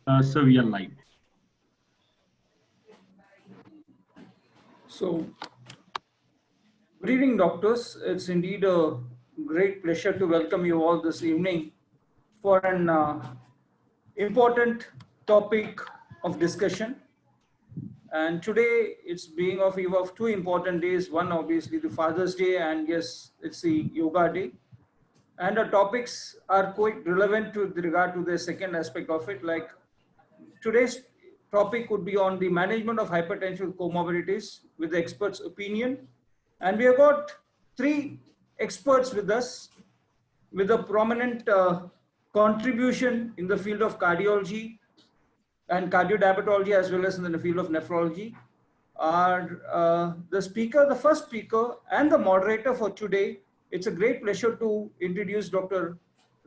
So we are live. So, good evening, doctors. It's indeed a great pleasure to welcome you all this evening for an important topic of discussion. And today it's being of eve of two important days. One, obviously, the Father's Day, and yes, it's the Yoga Day. And the topics are quite relevant with regard to the second aspect of it. Like today's topic would be on the management of hypertension comorbidities with the expert's opinion. And we have got three experts with us with a prominent contribution in the field of cardiology and cardiodiabetology as well as in the field of nephrology. Are the first speaker and the moderator for today. It's a great pleasure to introduce Dr.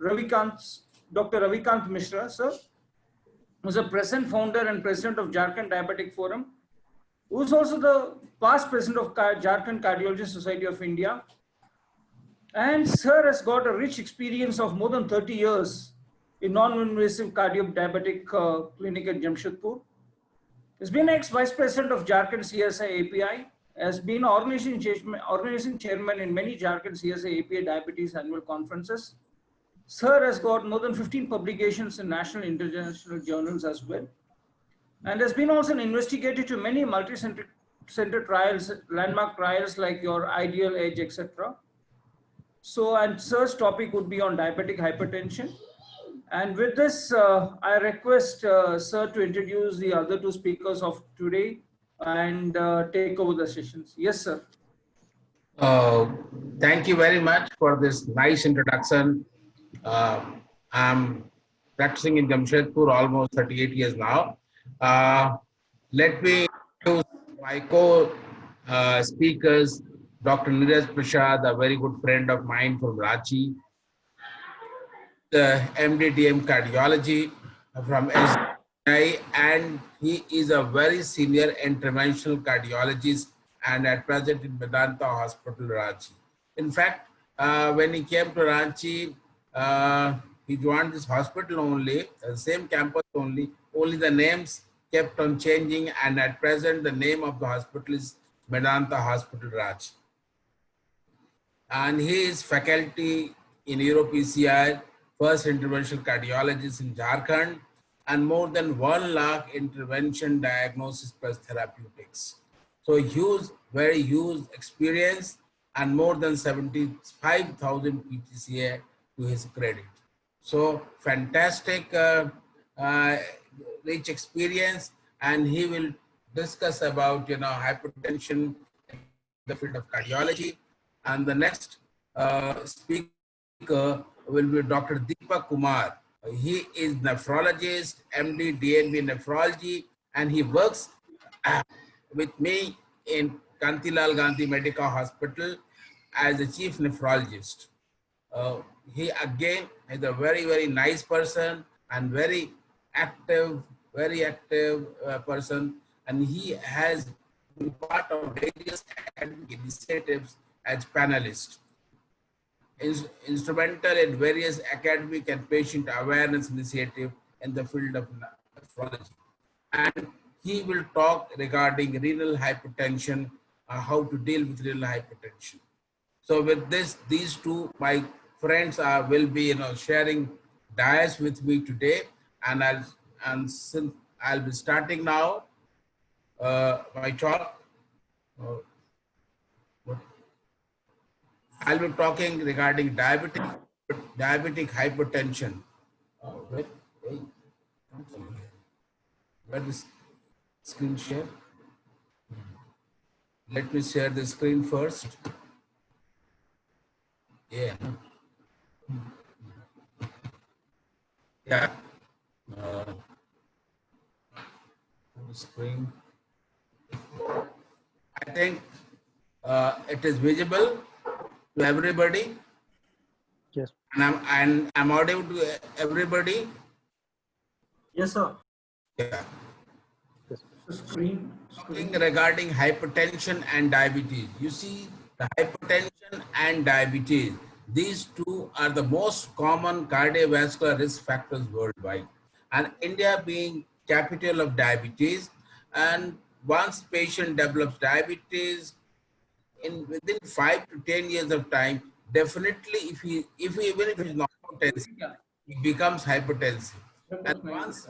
Ravikant Mishra, sir, who's a present founder and president of Jharkhand Diabetic Forum, who's also the past president of Jharkhand Cardiology Society of India. And sir has got a rich experience of more than 30 years in non-invasive cardiodiabetic clinic at Jamshedpur. He's been ex-vice president of Jharkhand CSI API, has been organizing chairman in many Jharkhand CSI API diabetes annual conferences. Sir has got more than 15 publications in national and international journals as well, and has been also an investigator to many multi-center trials, landmark trials like your Ideal Edge, etc. So, and sir's topic would be on diabetic hypertension. And with this, I request sir to introduce the other two speakers of today and take over the sessions. Yes, sir. Thank you very much for this nice introduction. I'm practicing in Jamshedpur almost 38 years now. Let me introduce my co-speakers, Dr. Neeraj Prasad, a very good friend of mine from Ranchi, the MD/DM cardiology from SDI, and he is a very senior interventional cardiologist and at present in Medanta Hospital, Ranchi. In fact, when he came to Ranchi, he joined this hospital only, the same campus only the names kept on changing, and at present the name of the hospital is Medanta Hospital, Ranchi. And he is faculty in EuroPCI, first interventional cardiologist in Jharkhand, and more than 1 lakh intervention diagnosis plus therapeutics. So huge, very huge experience and more than 75,000 PTCA to his credit. So fantastic, rich experience, and he will discuss about hypertension in the field of cardiology. And the next speaker will be Dr. Deepak Kumar. He is nephrologist, MD, DNB nephrology, and he works with me in Kantilal Gandhi Medical Hospital as a chief nephrologist. He again is a very, very nice person and very active person, and he has been part of various academic initiatives as panelist. Instrumental in various academic and patient awareness initiative in the field of nephrology. And he will talk regarding renal hypertension, how to deal with renal hypertension. So with this, these two, my friends will be sharing dais with me today, and I'll be starting now my talk. I'll be talking regarding diabetic hypertension. Where is screen share? Let me share the screen first. Yeah. Yeah. Screen. I think it is visible to everybody. Yes. And I'm audible to everybody. Yes, sir. Yeah. Yes. Screen. Regarding hypertension and diabetes. You see, the hypertension and diabetes, these two are the most common cardiovascular risk factors worldwide. And India being capital of diabetes, and once patient develops diabetes, within 5 to 10 years of time, definitely even if he's not hypertensive, he becomes hypertensive. And once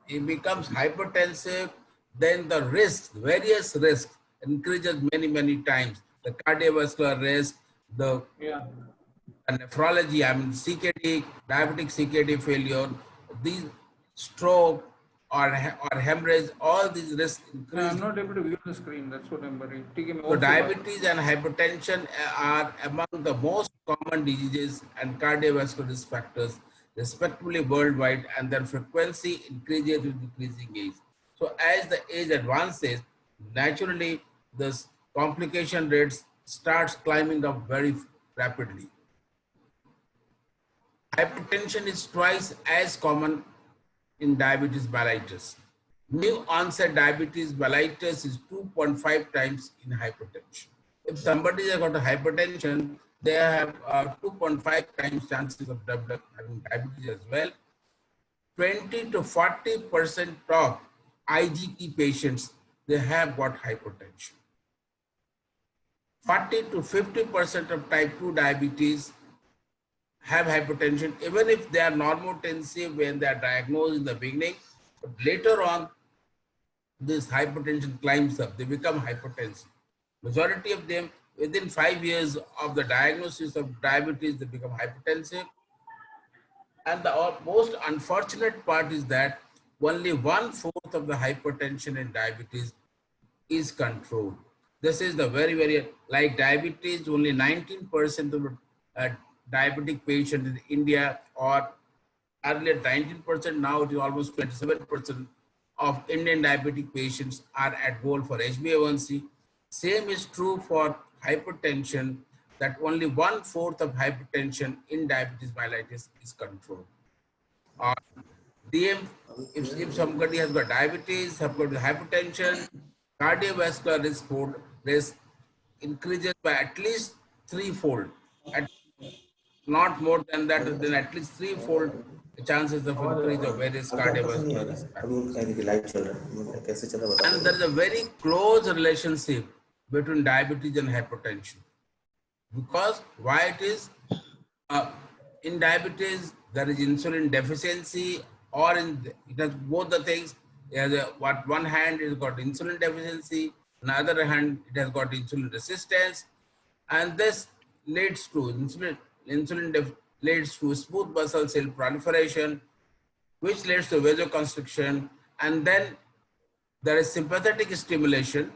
he becomes hypertensive, then the risks, various risks increases many times. The cardiovascular risk, the nephrology, I mean CKD, diabetic CKD failure, these stroke or hemorrhage, all these risks increase. I'm not able to view the screen. That's what I'm worried. So diabetes and hypertension are among the most common diseases and cardiovascular risk factors, respectively worldwide, and their frequency increases with increasing age. So as the age advances, naturally the complication rates starts climbing up very rapidly. Hypertension is twice as common in diabetes mellitus. New onset diabetes mellitus is 2.5 times in hypertension. If somebody has got a hypertension, they have 2.5 times chances of having diabetes as well. 20 to 40% of IGT patients, they have got hypertension. 40 to 50% of type 2 diabetes have hypertension, even if they are normotensive when they are diagnosed in the beginning, but later on, this hypertension climbs up, they become hypertensive. Majority of them, within 5 years of the diagnosis of diabetes, they become hypertensive. And the most unfortunate part is that only 1/4 of the hypertension in diabetes is controlled. This is the very, like diabetes, only 19% of diabetic patients in India, or earlier 19%, now it is almost 27% of Indian diabetic patients are at goal for HbA1c. Same is true for hypertension, that only 1/4 of hypertension in diabetes mellitus is controlled. DM, if somebody has got diabetes, have got hypertension, cardiovascular risk increases by at least threefold, not more than that, then at least threefold chances of increase of various cardiovascular risk factors. And there is a very close relationship between diabetes and hypertension. Because why it is, in diabetes, there is insulin deficiency, or it has both the things. What one hand is got insulin deficiency, on the other hand, it has got insulin resistance, and this leads to leads to smooth muscle cell proliferation, which leads to vasoconstriction, and then there is sympathetic stimulation,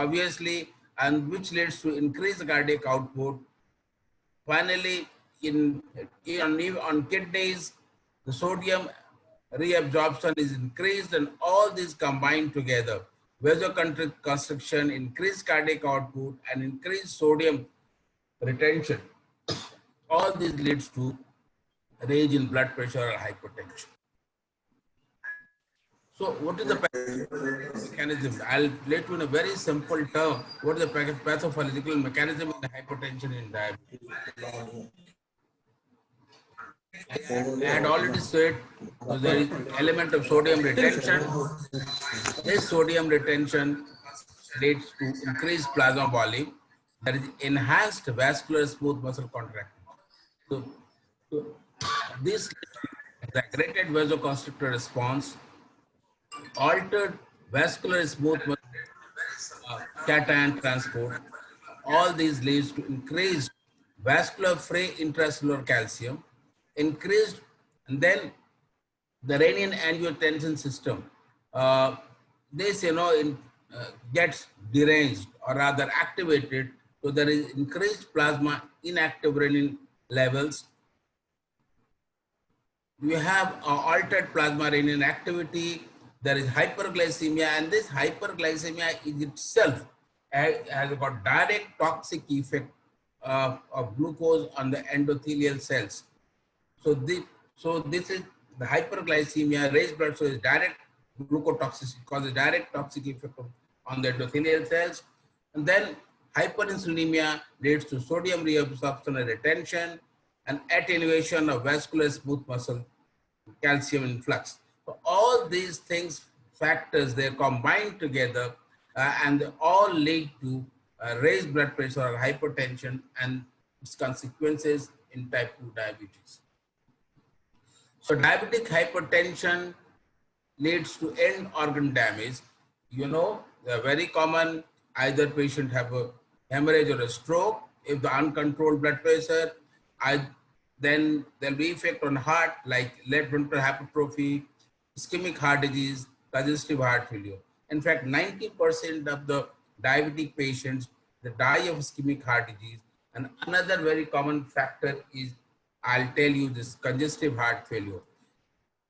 obviously, and which leads to increased cardiac output. Finally, on kidneys, the sodium reabsorption is increased, and all these combined together, vasoconstriction, increased cardiac output, and increased sodium retention. All this leads to range in blood pressure or hypertension. So what is the mechanism? I'll let you in a very simple term. What is the pathophysiological mechanism in hypertension in diabetes? I had already said there is element of sodium retention. This sodium retention leads to increased plasma volume. There is enhanced vascular smooth muscle contraction. So this exaggerated vasoconstrictor response, altered vascular smooth muscle cation transport, all these leads to increased vascular free intracellular calcium, increased, and then the renin-angiotensin system, this gets deranged, or rather activated. So there is increased plasma inactive renin levels. You have altered plasma renin activity. There is hyperglycemia, and this hyperglycemia is itself has got direct toxic effect of glucose on the endothelial cells. So this is the hyperglycemia, raised blood sugar is direct glucotoxicity, causes direct toxic effect on the endothelial cells. And then hyperinsulinemia leads to sodium reabsorption and retention, and attenuation of vascular smooth muscle calcium influx. So all these things, factors, they combine together and they all lead to raised blood pressure or hypertension and its consequences in type 2 diabetes. So diabetic hypertension leads to end organ damage. You know, they're very common. Either patient have a hemorrhage or a stroke. If the uncontrolled blood pressure, then there'll be effect on heart like left ventricular hypertrophy, ischemic heart disease, congestive heart failure. In fact, 90% of the diabetic patients, they die of ischemic heart disease. And another very common factor is, I'll tell you, this congestive heart failure.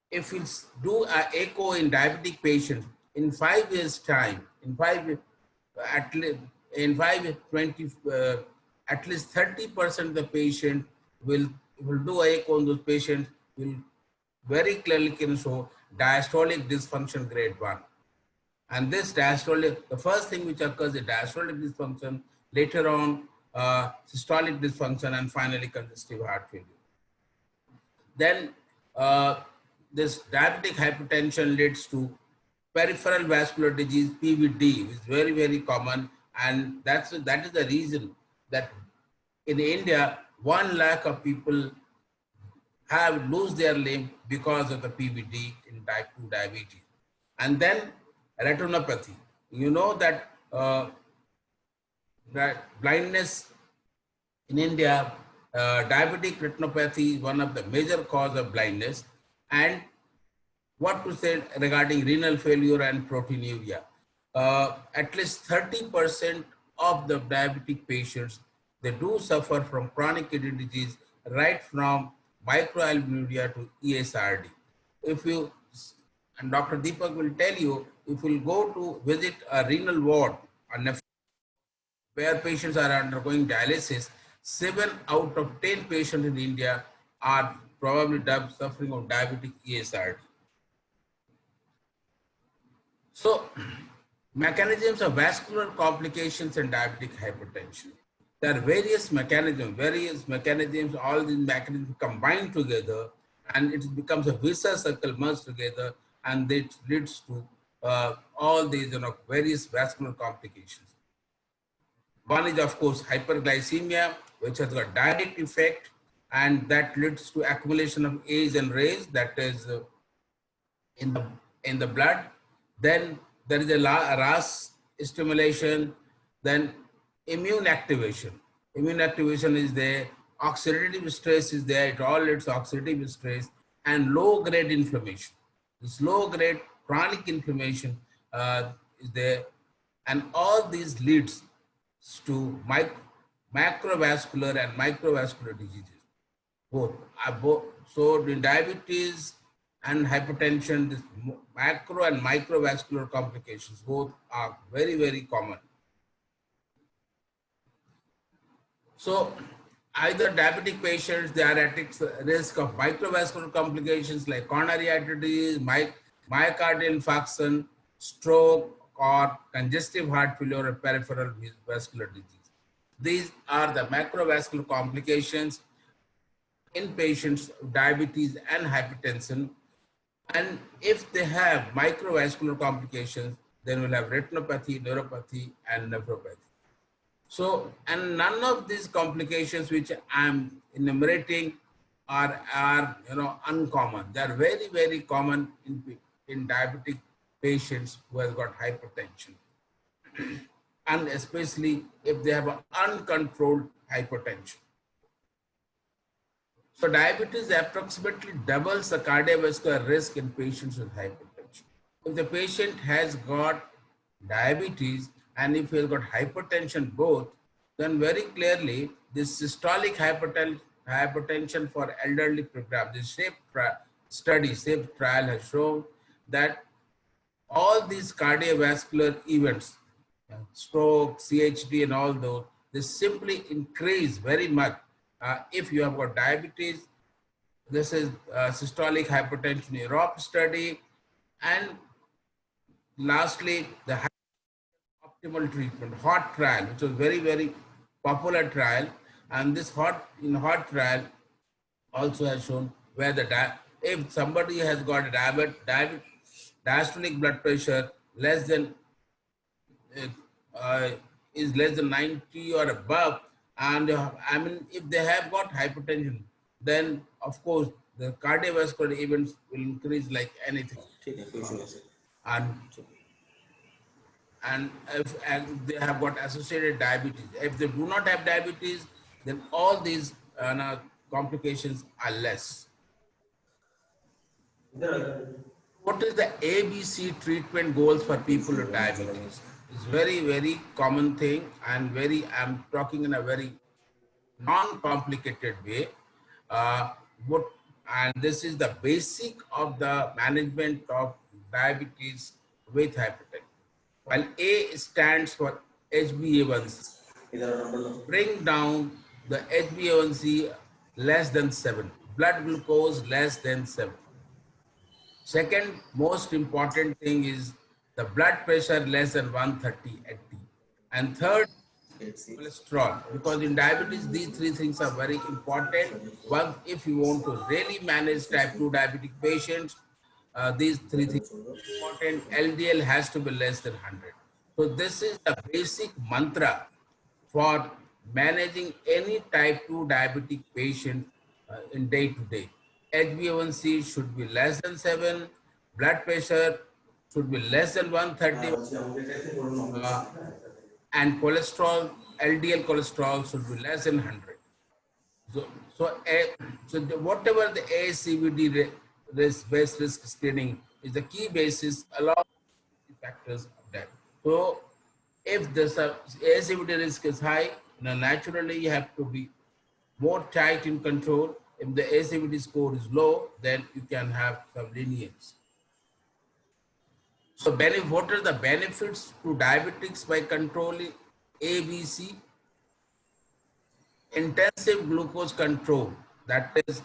If we do an echo in diabetic patients in 5 years time, at least in 520, at least 30% of the patient will do an echo on those patients will very clearly can show diastolic dysfunction grade 1. And this diastolic, the first thing which occurs is diastolic dysfunction, later on systolic dysfunction, and finally congestive heart failure. Then this diabetic hypertension leads to peripheral vascular disease, PVD, which is very, very common. And that is the reason that in India, 1 lakh of people have lose their limb because of the PVD in type 2 diabetes. And then retinopathy. You know that, that blindness in India, diabetic retinopathy is one of the major cause of blindness. And what to say regarding renal failure and proteinuria? At least 30% of the diabetic patients, they do suffer from chronic kidney disease, right from microalbuminuria to ESRD. If you, and Dr. Deepak will tell you, if you go to visit a renal ward where patients are undergoing dialysis, 7 out of 10 patients in India are probably suffering of diabetic ESRD. So, mechanisms of vascular complications in diabetic hypertension. There are various mechanisms, all these mechanisms combine together and it becomes a vicious circle merged together, and it leads to all these various vascular complications. One is of course hyperglycemia, which has got direct effect, and that leads to accumulation of ACE and RAS, that is in the blood. Then there is a RAS stimulation, then immune activation. Immune activation is there, oxidative stress is there, it all leads to oxidative stress, and low grade inflammation. This low grade chronic inflammation is there, and all these leads to macrovascular and microvascular diseases. Both. So in diabetes and hypertension, this macro and microvascular complications both are very, very common. So either diabetic patients, they are at risk of microvascular complications like coronary artery disease, myocardial infarction, stroke, or congestive heart failure or peripheral vascular disease. These are the macrovascular complications in patients with diabetes and hypertension. And if they have microvascular complications, then we'll have retinopathy, neuropathy, and nephropathy. So, and none of these complications which I'm enumerating are uncommon. They are very, very common in diabetic patients who have got hypertension, and especially if they have uncontrolled hypertension. So diabetes approximately doubles the cardiovascular risk in patients with hypertension. If the patient has got diabetes and if he has got hypertension both, then very clearly this systolic hypertension for elderly program, the SAFE trial has shown that all these cardiovascular events, stroke, CHD, and all those, they simply increase very much if you have got diabetes. This is systolic hypertension Europe study. And lastly, the optimal treatment, HOT trial, which was very, very popular trial. And this HOT trial also has shown where the if somebody has got diastolic blood pressure less than uh, is less than 90 or above, and I mean, if they have got hypertension, then of course the cardiovascular events will increase like anything. And and they have got associated diabetes. If they do not have diabetes, then all these complications are less. What is the ABC treatment goals for people with diabetes? It's very, very common thing, and I'm talking in a very non-complicated way. Uh, what and this is the basic of the management of diabetes with hypertension. While A stands for HbA1c, bring down the HbA1c less than 7, blood glucose less than 7. Second most important thing is the blood pressure less than 130 at T. And third, cholesterol, because in diabetes, these three things are very important. One, if you want to really manage type 2 diabetic patients, these three things are important. LDL has to be less than 100. So this is the basic mantra for managing any type 2 diabetic patient in day to day. HbA1c should be less than 7, blood pressure should be less than 130, and cholesterol, LDL cholesterol should be less than 100. So whatever the ASCVD based risk screening is the key basis along with the factors of that. So if the ASCVD risk is high, naturally you have to be more tight in control. If the ASCVD score is low, then you can have some lenience. So what are the benefits to diabetics by controlling ABC? Intensive glucose control, that is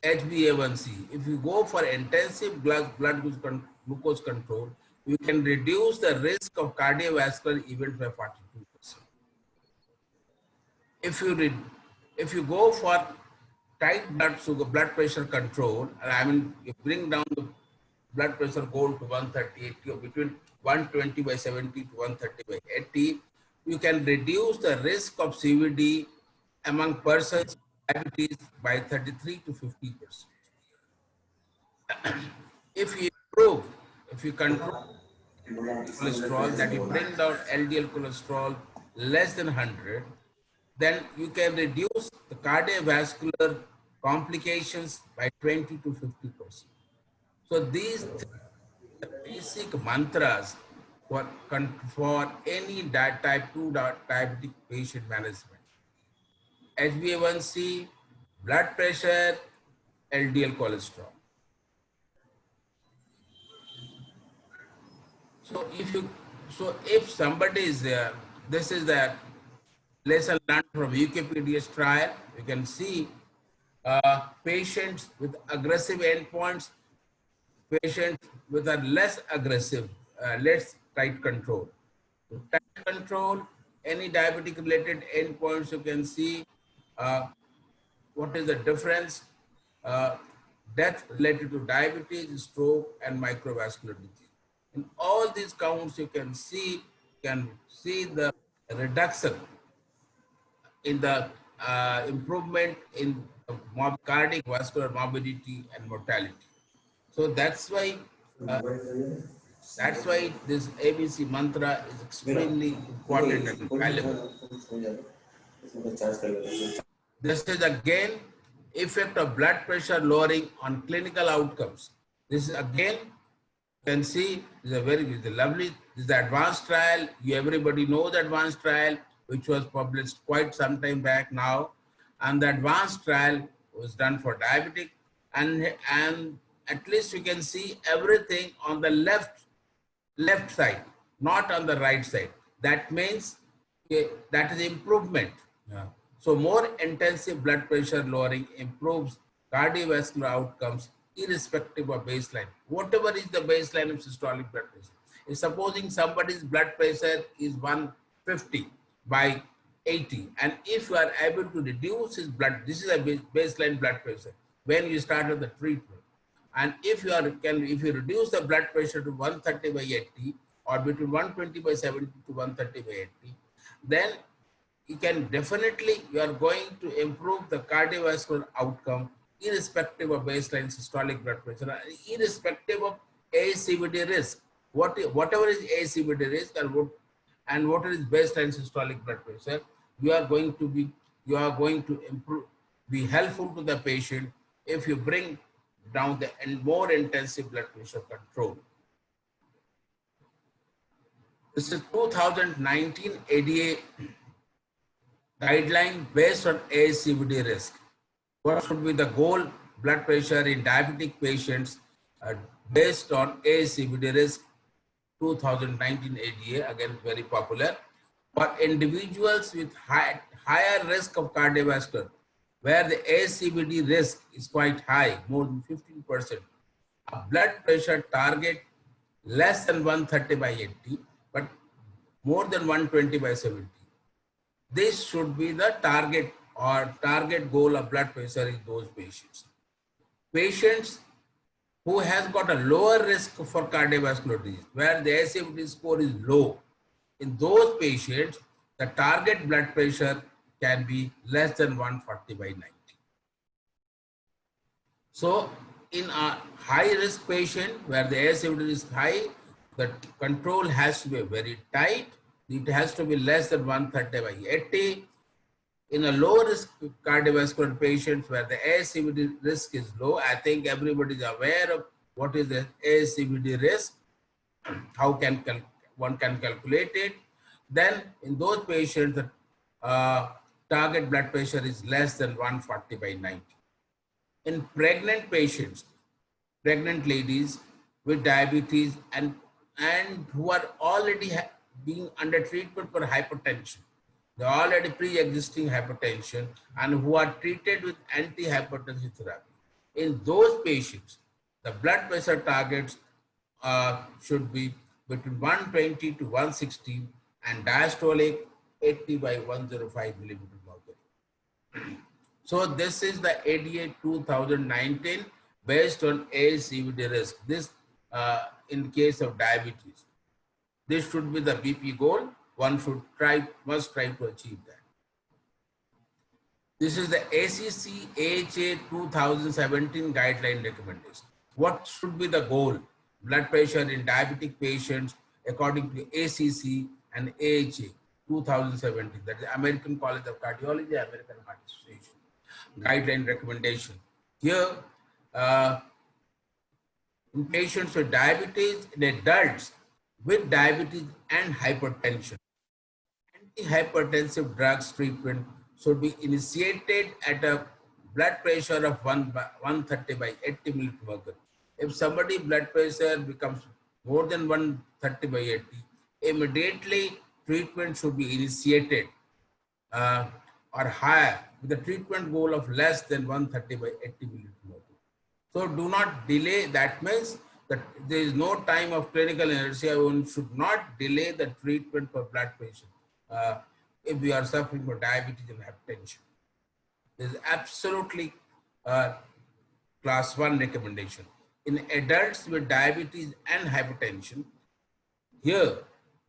HbA1c. If you go for intensive blood glucose control, you can reduce the risk of cardiovascular events by 42%. If you go for tight blood pressure control, I mean, you bring down the blood pressure goal to 130/80 or between 120/70 to 130/80, you can reduce the risk of CVD among persons with diabetes by 33 to 50%. If you control cholesterol, that you bring down LDL cholesterol less than 100, then you can reduce the cardiovascular complications by 20 to 50%. So these basic mantras for any type 2 diabetic patient management: HbA1c, blood pressure, LDL cholesterol. So if somebody is there, this is the lesson learned from Wikipedia's trial. You can see patients with aggressive endpoints, patients with a less aggressive, less tight control. So tight control, any diabetic related endpoints, you can see what is the difference. Death related to diabetes, stroke, and microvascular disease. In all these counts, you can see the reduction in the improvement in cardiovascular morbidity and mortality. So that's why this ABC mantra is extremely important and valuable. This is again effect of blood pressure lowering on clinical outcomes. This is again, you can see, this is a lovely, this is the advanced trial. Everybody knows the advanced trial, which was published quite some time back now. And the advanced trial was done for diabetic, and at least you can see everything on the left side, not on the right side. That means that is improvement. Yeah. So more intensive blood pressure lowering improves cardiovascular outcomes irrespective of baseline. Whatever is the baseline of systolic blood pressure. If supposing somebody's blood pressure is 150/80, and if you are able to reduce his blood, this is a baseline blood pressure when you start with the treatment. And if you reduce the blood pressure to 130 by 80 or between 120 by 70 to 130 by 80, then you are going to improve the cardiovascular outcome irrespective of baseline systolic blood pressure, irrespective of ASCVD risk. Whatever is ASCVD risk and what is baseline systolic blood pressure, you are going to improve, be helpful to the patient if you bring down the more intensive blood pressure control. This is 2019 ADA guideline based on ASCVD risk. What should be the goal blood pressure in diabetic patients based on ASCVD risk? 2019 ADA, again very popular. For individuals with higher risk of cardiovascular, where the ASCVD risk is quite high, more than 15%, a blood pressure target less than 130 by 80, but more than 120 by 70. This should be the target goal of blood pressure in those patients. Patients who has got a lower risk for cardiovascular disease, where the ASCVD score is low, in those patients, the target blood pressure can be less than 140 by 90. So in a high risk patient where the ASCVD is high, the control has to be very tight. It has to be less than 130 by 80. In a low risk cardiovascular patients where the ASCVD risk is low, I think everybody is aware of what is the ASCVD risk, how one can calculate it. Then in those patients, the target blood pressure is less than 140 by 90. In pregnant patients, pregnant ladies with diabetes and who are already being under treatment for hypertension, they are already pre-existing hypertension and who are treated with anti-hypertensive therapy. In those patients, the blood pressure targets should be between 120 to 160 and diastolic 80 by 105 millimeter mercury. So this is the ADA 2019 based on ASCVD risk. This in case of diabetes. This should be the BP goal. One must try to achieve that. This is the ACC AHA 2017 guideline recommendation. What should be the goal? Blood pressure in diabetic patients according to ACC and AHA 2017. That is American College of Cardiology, American Heart Association guideline recommendation. Here, in patients with diabetes, in adults with diabetes and hypertension, antihypertensive drugs treatment should be initiated at a blood pressure of 130 by 80 millimeter mercury. If somebody blood pressure becomes more than 130 by 80, immediately treatment should be initiated or higher with a treatment goal of less than 130 by 80 millimeter mercury. So do not delay. That means that there is no time of clinical inertia. One should not delay the treatment for blood pressure if we are suffering from diabetes and hypertension. This is absolutely class 1 recommendation. In adults with diabetes and hypertension, here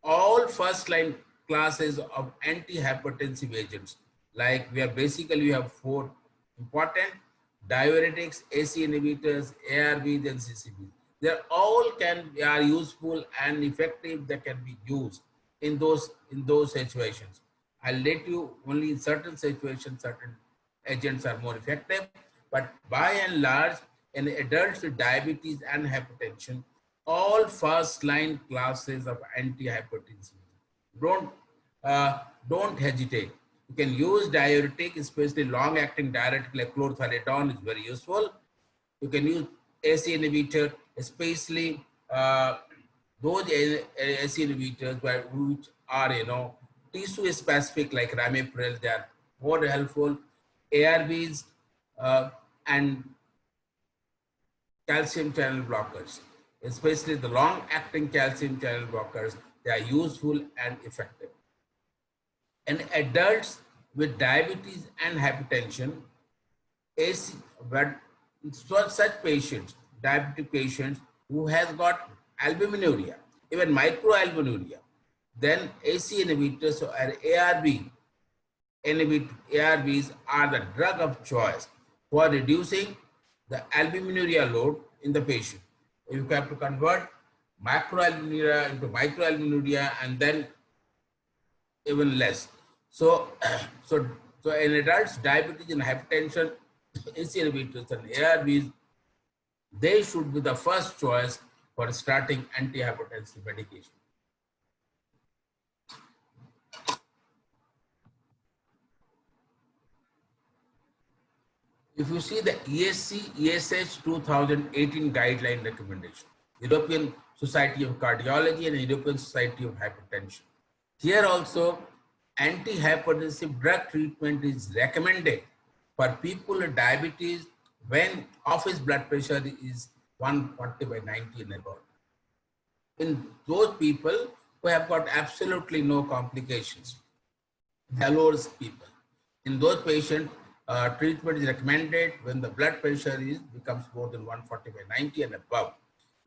all first line classes of antihypertensive agents, like we have 4 important: diuretics, AC inhibitors, ARBs, and CCBs. They all are useful and effective. That can be used in those situations. I'll let you only in certain situations, certain agents are more effective, but by and large, in adults with diabetes and hypertension, all first line classes of antihypertensive. Don't hesitate. You can use diuretic, especially long-acting diuretic like chlorthalidone is very useful. You can use AC inhibitor, especially those AC inhibitors which are tissue specific like ramipril. They are more helpful. ARBs and calcium channel blockers, especially the long-acting calcium channel blockers, they are useful and effective. In adults with diabetes and hypertension, such patients diabetic patients who has got albuminuria, even microalbuminuria, then AC inhibitors or ARBs are the drug of choice for reducing the albuminuria load in the patient. You have to convert macroalbuminuria into microalbuminuria and then even less. So, so in adults, diabetes and hypertension, AC inhibitors and ARBs, they should be the first choice for starting antihypertensive medication. If you see the ESH 2018 guideline recommendation, European Society of Cardiology and European Society of Hypertension. Here also, antihypertensive drug treatment is recommended for people with diabetes when office blood pressure is 140/90 and above. In those people who have got absolutely no complications, Halo's people, in those patients, treatment is recommended when the blood pressure becomes more than 140/90 and above.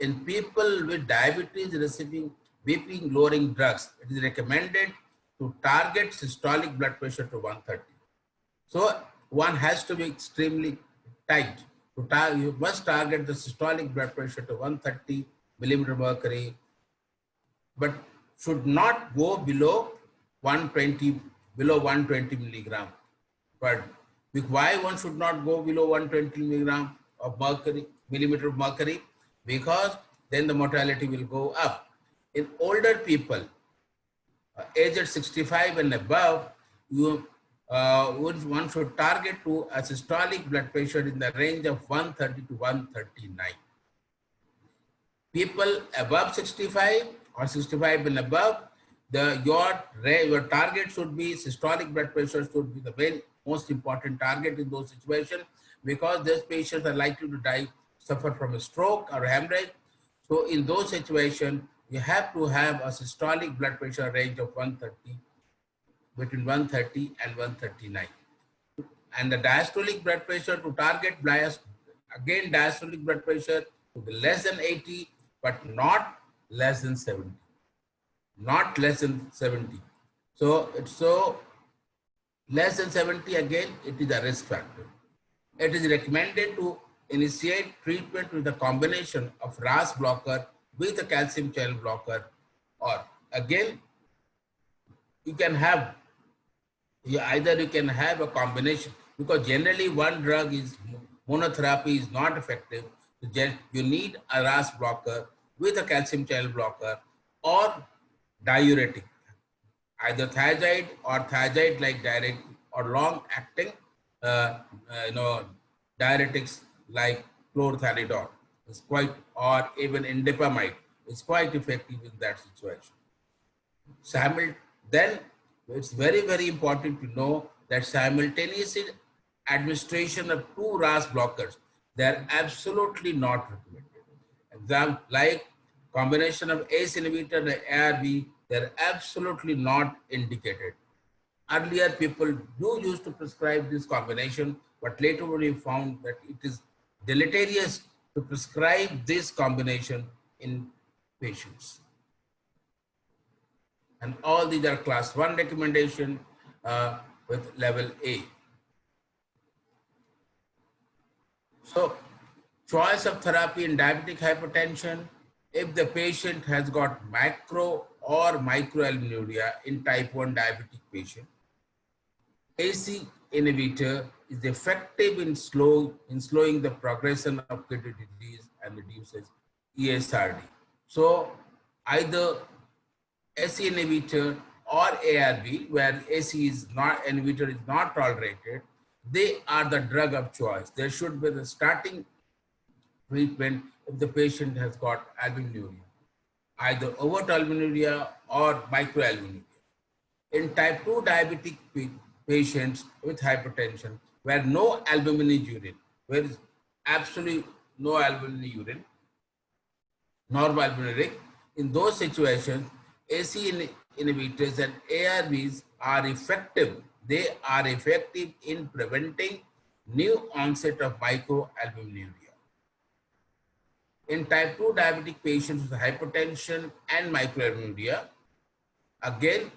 In people with diabetes receiving BP lowering drugs, it is recommended to target systolic blood pressure to 130. So one has to be extremely tight. You must target the systolic blood pressure to 130 millimeter mercury, but should not go below 120 milligram. But why one should not go below 120 milligram of mercury, millimeter of mercury? Because then the mortality will go up. In older people, aged 65 and above, one should target to a systolic blood pressure in the range of 130 to 139. People above 65 or 65 and above, your target should be systolic blood pressure should be the most important target in those situations, because those patients are likely to suffer from a stroke or hemorrhage. So in those situations, you have to have a systolic blood pressure range of 130, between 130 and 139. And the diastolic blood pressure to target again diastolic blood pressure to be less than 80, but not less than 70. Not less than 70. So less than 70, again, it is a risk factor. It is recommended to initiate treatment with a combination of RAS blocker with a calcium channel blocker, or again, you can have a combination, because generally one drug monotherapy is not effective. So you need a RAS blocker with a calcium channel blocker or diuretic, either thiazide or thiazide-like diuretic, or long-acting diuretics like chlorothalidone is quite, or even indapamide is quite effective in that situation. Then it's very, very important to know that simultaneous administration of two RAS blockers, they are absolutely not recommended. Example like combination of ACE inhibitor and ARB, they're absolutely not indicated. Earlier, people used to prescribe this combination, but later we found that it is deleterious to prescribe this combination in patients. And all these are class 1 recommendation with level A. So, choice of therapy in diabetic hypertension, if the patient has got macro or microalbuminuria in type 1 diabetic patient, AC inhibitor is effective in slowing the progression of kidney disease and reduces ESRD. So either AC inhibitor or ARB, where AC inhibitor is not tolerated, they are the drug of choice. There should be the starting treatment if the patient has got albuminuria, either overt albuminuria or microalbuminuria. In type 2 diabetic patients with hypertension, where no albumin is urine, where is absolutely no albumin in urine, normoalbuminuric, in those situations, AC inhibitors and ARBs are effective. They are effective in preventing new onset of microalbuminuria. In type 2 diabetic patients with hypertension and microalbuminuria, again,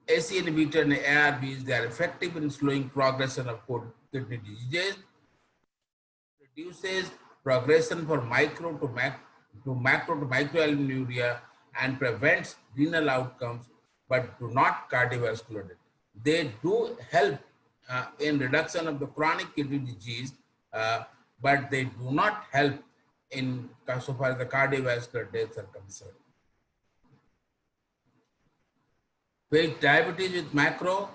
AC inhibitor and ARBs, they are effective in slowing progression of kidney diseases, reduces progression from micro to macro to microalbuminuria, and prevents renal outcomes, but do not cardiovascular death. They do help in reduction of the chronic kidney disease, but they do not help in so far as the cardiovascular deaths are concerned. With diabetes with macro,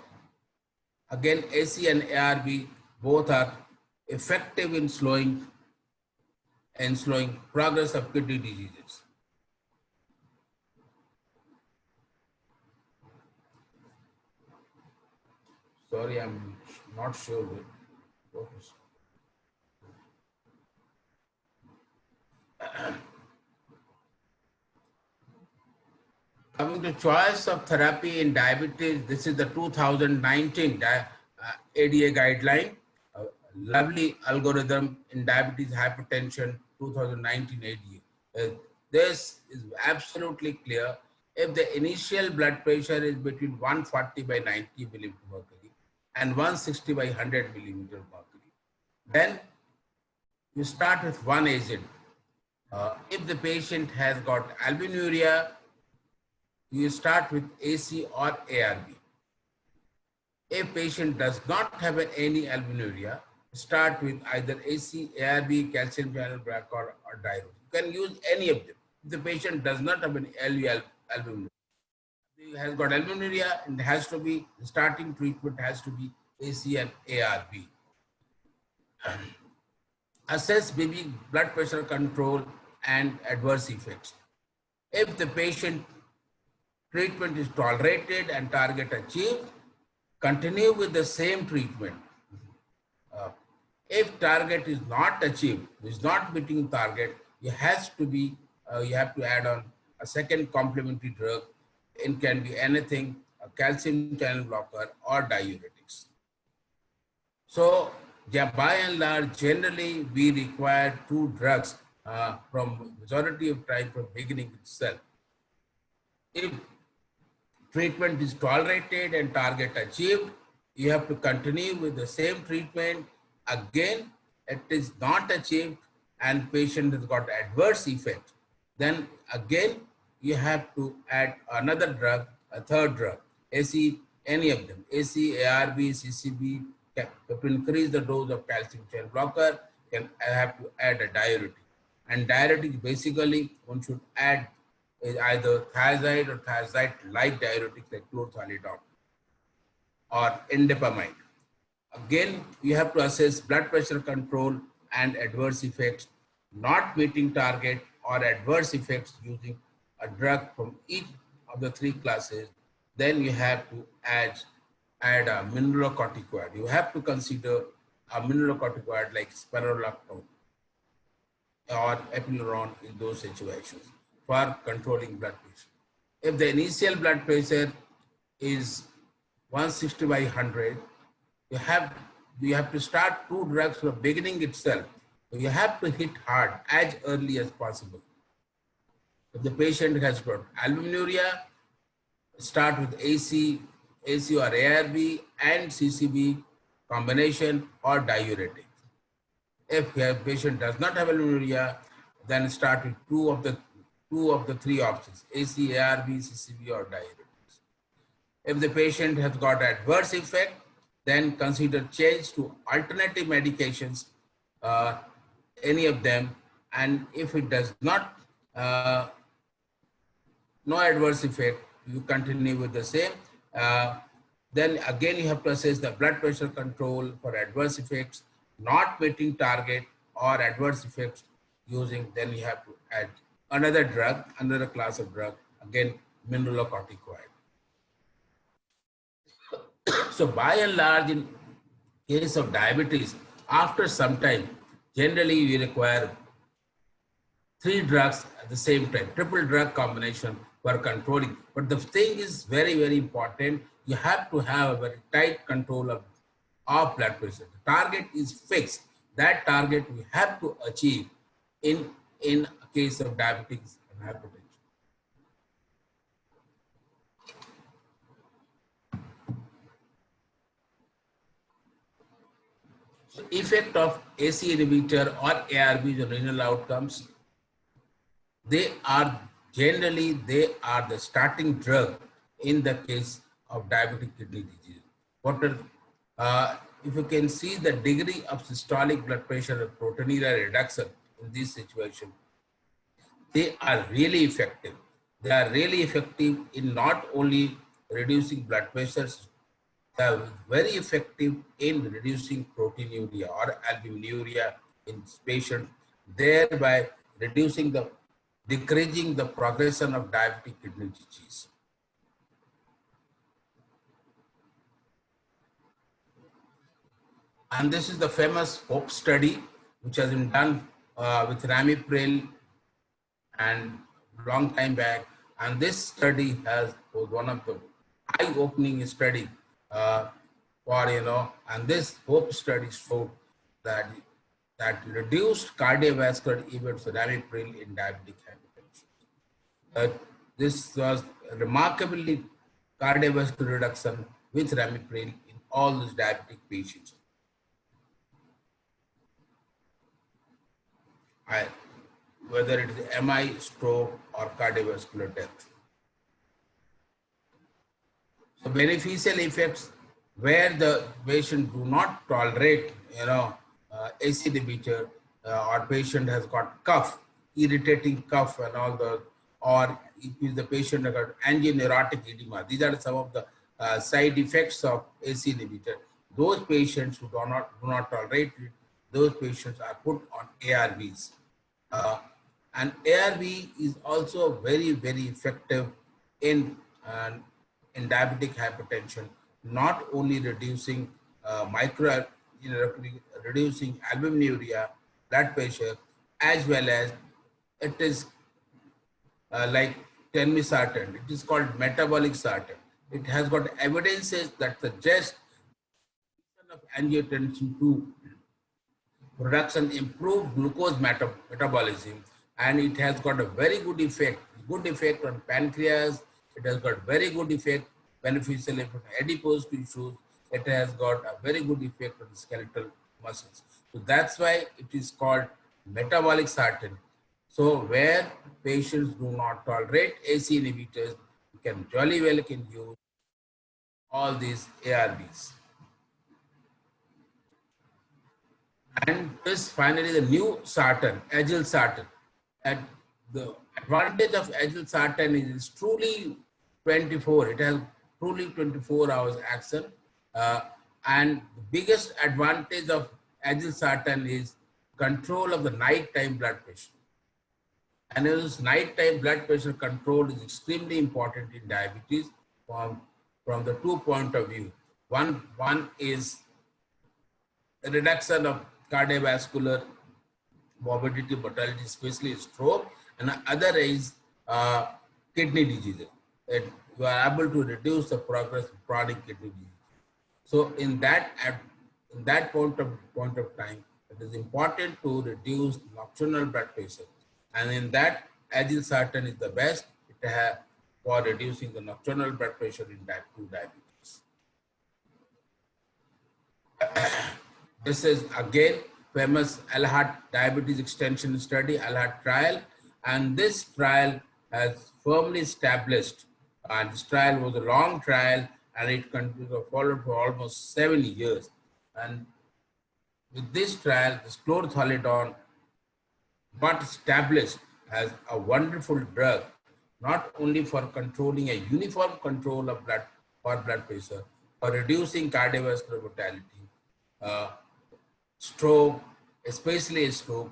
again AC and ARB both are effective in slowing progress of kidney diseases. Sorry, I'm not sure what is. Coming to choice of therapy in diabetes, this is the 2019 ADA guideline, a lovely algorithm in diabetes, hypertension, 2019 ADA. This is absolutely clear. If the initial blood pressure is between 140 by 90 millimeter mercury and 160 by 100 millimeter mercury, then you start with one agent. If the patient has got albuminuria, you start with AC or ARB. If patient does not have any albuminuria, start with either AC, ARB, calcium channel blocker, or diuretic. You can use any of them. If the patient does not have any albuminuria, he has got albuminuria, and has to be, the starting treatment has to be AC and ARB. Assess baby blood pressure control and adverse effects. If the patient treatment is tolerated and target achieved, continue with the same treatment. If target is not achieved, is not meeting target, you have to add on a second complementary drug. It can be anything, a calcium channel blocker or diuretics. So, by and large, generally we require 2 drugs from majority of time from beginning itself. If treatment is tolerated and target achieved, you have to continue with the same treatment. Again, it is not achieved and patient has got adverse effect. Then again, you have to add another drug, a third drug, AC, any of them, AC, ARB, CCB, to increase the dose of calcium channel blocker, can have to add a diuretic. And diuretic, basically, one should add either thiazide or thiazide-like diuretics like chlorthalidone or indapamide. Again, you have to assess blood pressure control and adverse effects, not meeting target or adverse effects using a drug from each of the 3 classes. Then you have to add a mineralocorticoid. You have to consider a mineralocorticoid like spironolactone or epiluron in those situations for controlling blood pressure. If the initial blood pressure is 160 by 100, you have to start 2 drugs from the beginning itself. So you have to hit hard as early as possible. If the patient has got albuminuria, start with AC or ARB and CCB combination or diuretic. If the patient does not have albuminuria, then start with 2 of the 3 options, AC, ARB, CCB or diuretics. If the patient has got adverse effect, then consider change to alternative medications, any of them. And if it does not, no adverse effect, you continue with the same. Then again, you have to assess the blood pressure control for adverse effects, not meeting target or adverse effects using, then you have to add another drug, another class of drug, again, mineralocorticoid. So by and large, in case of diabetes, after some time, generally we require 3 drugs at the same time, triple drug combination for controlling. But the thing is very, very important. You have to have a very tight control of blood pressure. The target is fixed. That target we have to achieve in case of diabetes and hypertension. So effect of AC inhibitor or ARBs on renal outcomes, they are generally the starting drug in the case of diabetic kidney disease. What are, if you can see the degree of systolic blood pressure and proteinuria reduction in this situation, they are really effective. They are really effective in not only reducing blood pressures, they are very effective in reducing proteinuria or albuminuria in patients, thereby decreasing the progression of diabetic kidney disease. And this is the famous HOPE study, which has been done with ramipril and long time back. And this study was one of the eye-opening study and this HOPE study showed that reduced cardiovascular events with ramipril in diabetic hypertension. This was remarkably cardiovascular reduction with ramipril in all these diabetic patients. Whether it is MI, stroke, or cardiovascular death. So beneficial effects where the patient do not tolerate, AC inhibitor, or patient has got cough, irritating cough and all the, or if the patient has got angioneurotic edema. These are some of the side effects of AC inhibitor. Those patients who do not tolerate it, those patients are put on ARBs. And ARB is also very, very effective in diabetic hypertension, not only reducing reducing albuminuria, blood pressure, as well as it is like telmisartan. It is called metabolic sartan. It has got evidences that suggest of angiotensin II production improved glucose metabolism, and it has got a very good effect on pancreas. It has got very good effect, beneficial effect on adipose tissues. It has got a very good effect on skeletal muscles. So that's why it is called metabolic sartan. So where patients do not tolerate AC inhibitors, you can jolly well use all these ARBs. And this finally the new sartan, agilsartan. And the advantage of agilsartan is truly 24. It has truly 24 hours action. And the biggest advantage of agilsartan is control of the nighttime blood pressure. And this nighttime blood pressure control is extremely important in diabetes from the 2 points of view. One is a reduction of cardiovascular morbidity, mortality, especially stroke, and the other is kidney disease. That you are able to reduce the progress of chronic kidney disease. So in that point of time, it is important to reduce nocturnal blood pressure, and in that agilsartan is the best for reducing the nocturnal blood pressure in type 2 diabetes. This is again famous ALHAT diabetes extension study, ALHAT trial, and this trial has firmly established, and this trial was a long trial and it continued followed for almost 7 years. And with this trial, this chlorthalidone got established as a wonderful drug, not only for controlling a uniform control of blood pressure, for reducing cardiovascular mortality, stroke, especially stroke,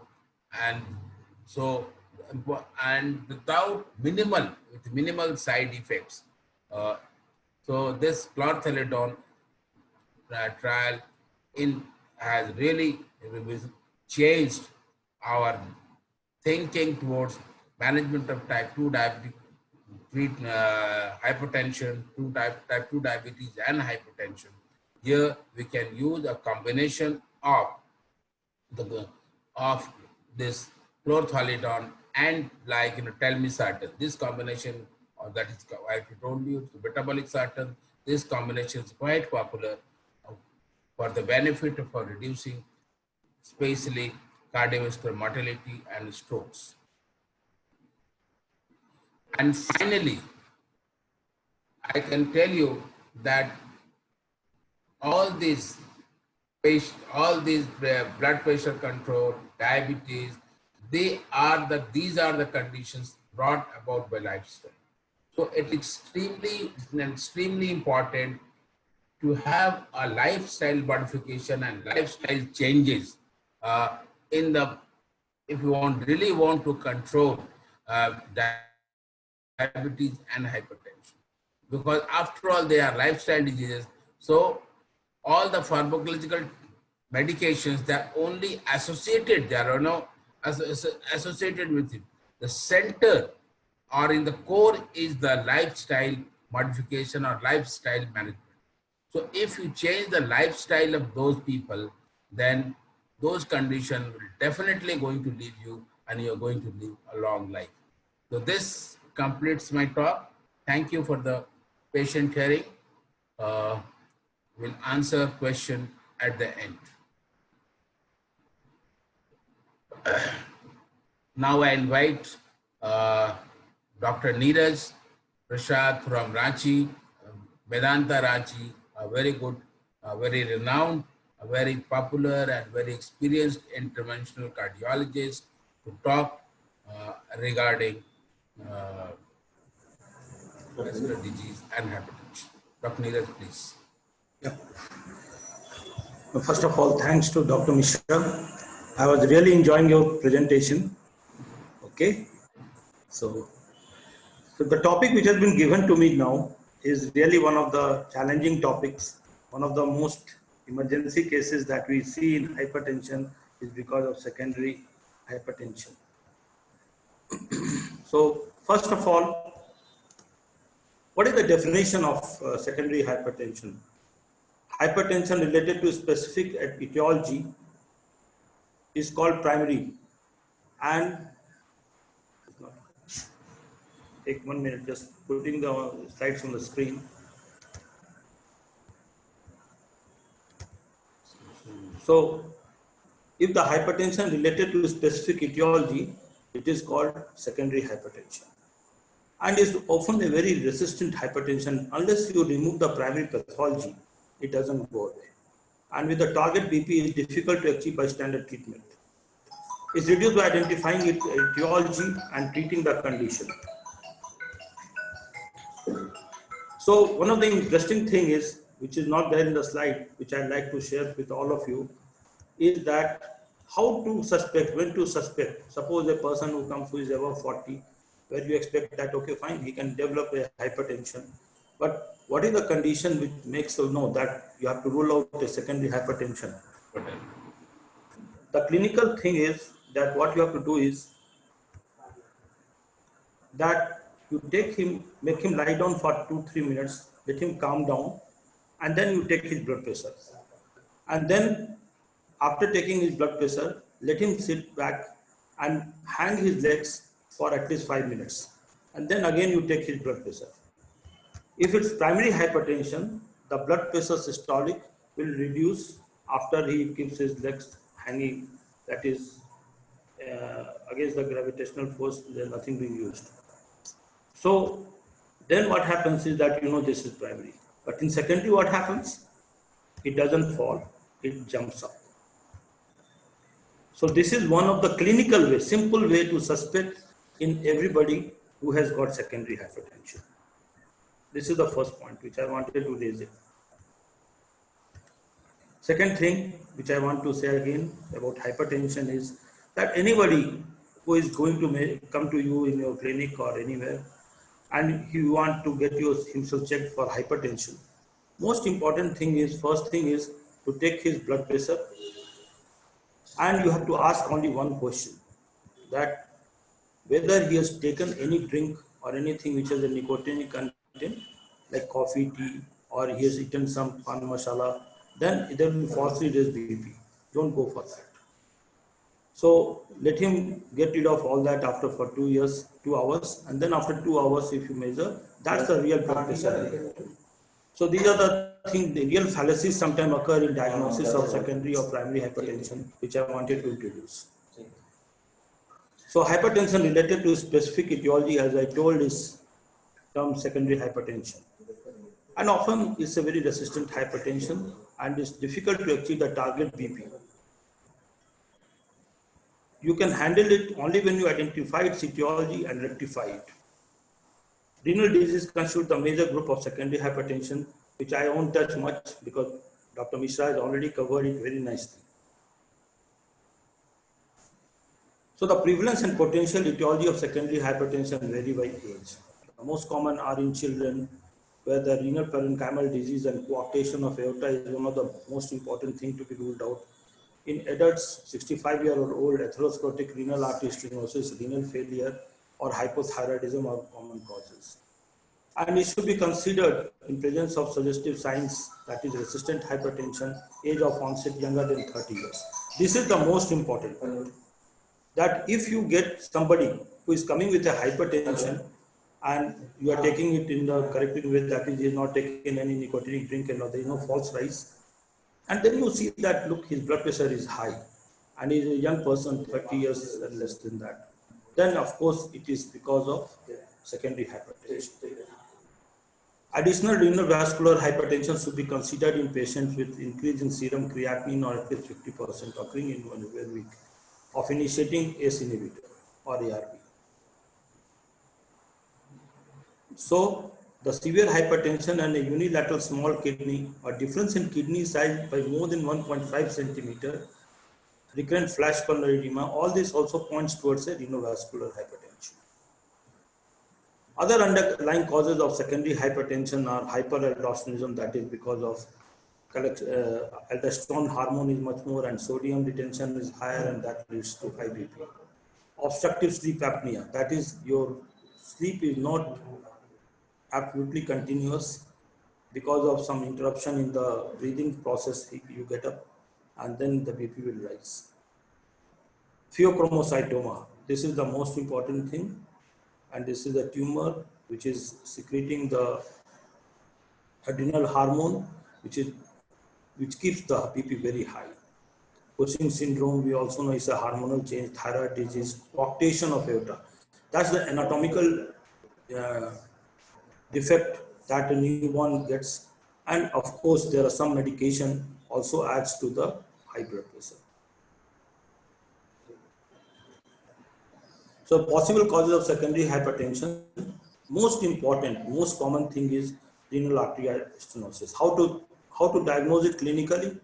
and without minimal side effects. So this chlorthalidone trial has really changed our thinking towards management of type 2 diabetic hypertension, type 2 diabetes and hypertension. Here we can use a combination of this chlorthalidone and like, telmisartan. This combination, that is, I told you, metabolic sartan, this combination is quite popular for the benefit for reducing, especially cardiovascular mortality and strokes. And finally, I can tell you that all these blood pressure control, diabetes, these are the conditions brought about by lifestyle. So it's extremely important to have a lifestyle modification and lifestyle changes in the, if you really want to control diabetes and hypertension, because after all they are lifestyle diseases. So all the pharmacological medications, they're only associated, there are no associated with it. The center or in the core is the lifestyle modification or lifestyle management. So if you change the lifestyle of those people, then those conditions will definitely going to leave you and you're going to live a long life. So this completes my talk. Thank you for the patient hearing. We'll answer question at the end. Now I invite Dr. Neeraj Prasad from Ranchi, Medanta Ranchi, a very good, very renowned, a very popular and very experienced interventional cardiologist, to talk regarding vascular disease and hypertension. Dr. Neeraj, please. Yeah. First of all, thanks to Dr. Mishra. I was really enjoying your presentation. Okay. So the topic which has been given to me now is really one of the challenging topics. One of the most emergency cases that we see in hypertension is because of secondary hypertension. So first of all, what is the definition of secondary hypertension? Hypertension related to specific etiology is called primary, and take 1 minute, just putting the slides on the screen. So if the hypertension related to specific etiology, it is called secondary hypertension, and is often a very resistant hypertension. Unless you remove the primary pathology, it doesn't go away. And with the target BP, is difficult to achieve by standard treatment. It's reduced by identifying its etiology and treating the condition. So one of the interesting thing is, which is not there in the slide, which I'd like to share with all of you, is that how to suspect, when to suspect. Suppose a person who comes who is above 40, where you expect that, okay, fine, he can develop a hypertension. But what is the condition which makes you know that you have to rule out a secondary hypertension? The clinical thing is that what you have to do is that you take him, make him lie down for 2-3 minutes, let him calm down, and then you take his blood pressure. And then after taking his blood pressure, let him sit back and hang his legs for at least 5 minutes. And then again you take his blood pressure. If it's primary hypertension, the blood pressure systolic will reduce after he keeps his legs hanging, that is against the gravitational force, there's nothing being used. So then what happens is that this is primary. But in secondary, what happens? It doesn't fall, it jumps up. So this is one of the clinical way, simple way to suspect in everybody who has got secondary hypertension. This is the first point which I wanted to raise it. Second thing which I want to say again about hypertension is that anybody who is going to come to you in your clinic or anywhere and you want to get himself checked for hypertension, most important thing is, first thing is to take his blood pressure, and you have to ask only one question, that whether he has taken any drink or anything which has a nicotinic content like coffee, tea, or he has eaten some pan masala, then there will falsely raise BP. Don't go for that. So let him get rid of all that after for 2 years, 2 hours, and then after 2 hours, if you measure, that's the real blood pressure. So these are the things, the real fallacies sometimes occur in diagnosis of secondary or primary hypertension, which I wanted to introduce. So hypertension related to specific etiology, as I told, is term secondary hypertension. And often it's a very resistant hypertension and it's difficult to achieve the target BP. You can handle it only when you identify its etiology and rectify it. Renal disease constitutes the major group of secondary hypertension, which I won't touch much because Dr. Mishra has already covered it very nicely. So the prevalence and potential etiology of secondary hypertension vary by age. The most common are in children, where the renal parenchymal disease and coarctation of aorta is one of the most important things to be ruled out. In adults, 65-year-old, atherosclerotic renal artery stenosis, renal failure, or hypothyroidism are common causes. And it should be considered in presence of suggestive signs, that is resistant hypertension, age of onset younger than 30 years. This is the most important point. That if you get somebody who is coming with a hypertension and you are taking it in the correct way, that is, he is not taking any nicotinic drink and there is no false rise, and then you see that, look, his blood pressure is high and he is a young person, 30 years and less than that, then of course it is because of secondary hypertension. Additional renal vascular hypertension should be considered in patients with increase in serum creatinine or at least 50% occurring in 1 week of initiating ACE inhibitor or ARB. So the severe hypertension and a unilateral small kidney or difference in kidney size by more than 1.5 centimeter, recurrent flash pulmonary edema, all this also points towards a renovascular hypertension. Other underlying causes of secondary hypertension are hyperaldosteronism, that is because of aldosterone hormone is much more and sodium retention is higher and that leads to high BP. Obstructive sleep apnea, that is your sleep is not absolutely continuous because of some interruption in the breathing process, you get up and then the BP will rise. Pheochromocytoma, this is the most important thing, and this is a tumor which is secreting the adrenal hormone which keeps the BP very high. Cushing syndrome, we also know, is a hormonal change, thyroid disease, coarctation of aorta. That's the anatomical defect that a newborn gets, and of course there are some medication also adds to the high blood pressure. So possible causes of secondary hypertension, most important, most common thing is renal arterial stenosis. How to diagnose it clinically?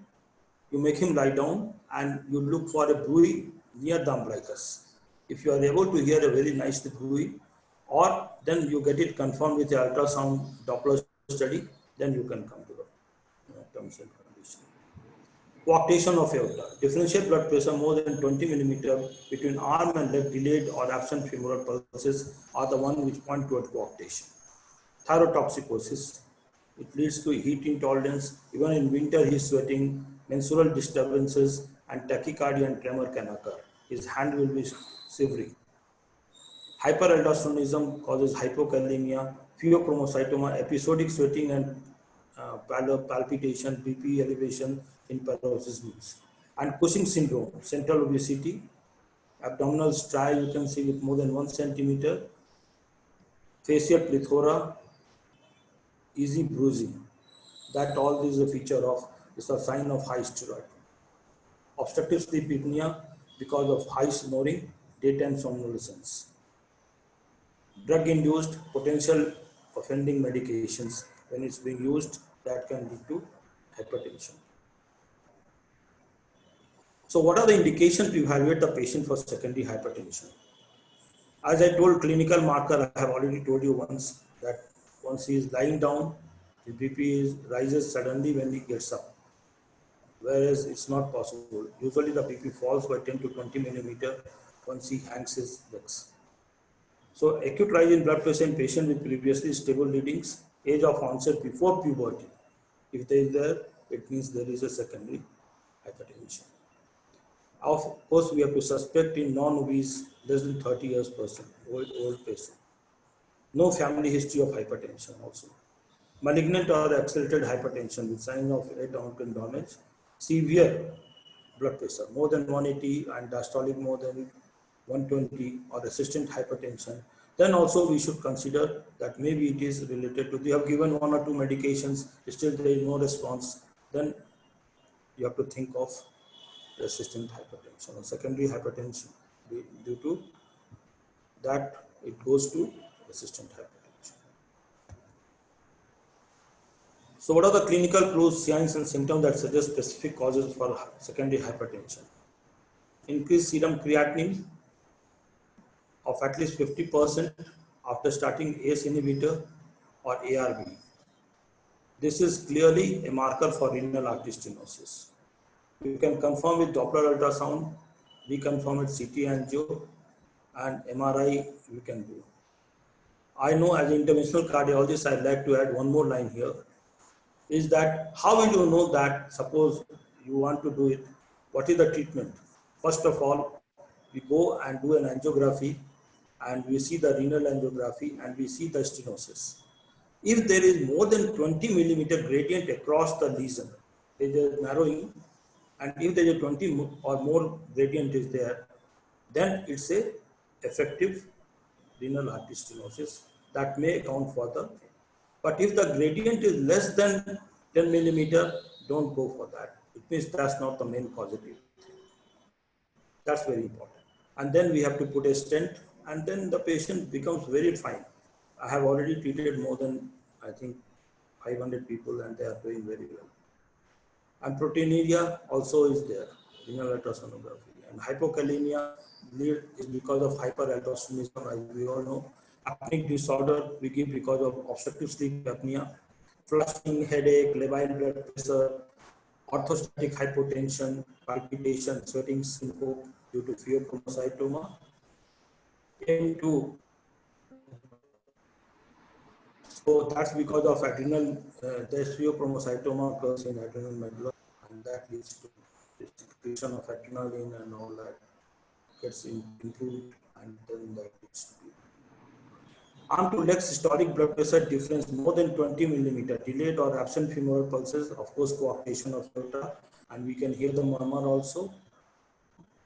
You make him lie down and you look for a buoy near the umbilicus. If you are able to hear a very nice buoy, or then you get it confirmed with the ultrasound Doppler study, then you can come to the terms and conditions. Coarctation of aorta. Differential blood pressure more than 20 millimeter between arm and leg, delayed or absent femoral pulses are the one which point toward coarctation. Thyrotoxicosis. It leads to heat intolerance. Even in winter, he is sweating. Menstrual disturbances and tachycardia and tremor can occur. His hand will be shivering. Hyperaldosteronism causes hypokalemia, pheochromocytoma, episodic sweating and palpitation, BP elevation in paroxysms. And Cushing syndrome, central obesity, abdominal striae you can see with more than 1 centimeter, facial plethora, easy bruising. That all is a feature of, is a sign of high steroid. Obstructive sleep apnea because of high snoring, daytime somnolence. Drug-induced potential offending medications, when it's being used, that can lead to hypertension. So what are the indications to evaluate the patient for secondary hypertension? As I told, clinical marker, I have already told you once, that once he is lying down, the BP rises suddenly when he gets up, whereas it's not possible. Usually the BP falls by 10 to 20 millimeter once he hangs his legs. So acute rise in blood pressure in patient with previously stable readings, age of onset before puberty. If there is there, it means there is a secondary hypertension. Of course, we have to suspect in non-obese less than 30 years person, old person. No family history of hypertension also. Malignant or accelerated hypertension with signs of late organ damage, severe blood pressure more than 180 and diastolic more than 120 or resistant hypertension, then also we should consider that maybe it is related to, they have given one or two medications, still there is no response, then you have to think of resistant hypertension or secondary hypertension. Due to that, it goes to resistant hypertension. So what are the clinical clues, signs and symptoms that suggest specific causes for secondary hypertension? Increased serum creatinine of at least 50% after starting ACE inhibitor or ARB. This is clearly a marker for renal artery stenosis. You can confirm with Doppler ultrasound, we confirm with CT angio, and MRI we can do. I know as an interventional cardiologist, I'd like to add one more line here, is that how will you know that suppose you want to do it, what is the treatment? First of all, we go and do an angiography and we see the renal angiography and we see the stenosis. If there is more than 20 millimeter gradient across the lesion, there is a narrowing, and if there is a 20 or more gradient is there, then it's a effective renal artery stenosis that may account for the, but if the gradient is less than 10 millimeter, don't go for that. It means that's not the main causative. That's very important. And then we have to put a stent, and then the patient becomes very fine. I have already treated more than, I think, 500 people and they are doing very well. And proteinuria also is there, renal ultrasonography. And hypokalemia is because of hyperaldosteronism, as we all know. Apneic disorder we give because of obstructive sleep apnea, flushing, headache, labile blood pressure, orthostatic hypotension, palpitation, sweating, syncope due to pheochromocytoma. M2. So that's because of adrenal, there's pheochromocytoma occurs in adrenal medulla, and that leads to secretion of adrenaline and all that gets improved, and then that leads to arm to leg systolic blood pressure difference more than 20 millimeter, delayed or absent femoral pulses, of course, coarctation of aorta, and we can hear the murmur also.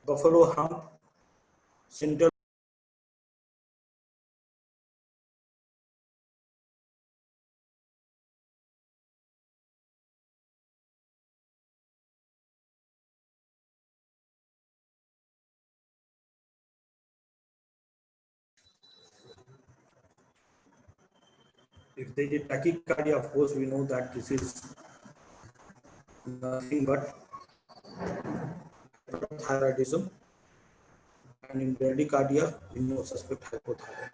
Buffalo hump, central. If they is tachycardia, of course, we know that this is nothing but thyroidism, and in bradycardia, we know suspect hypothyroid.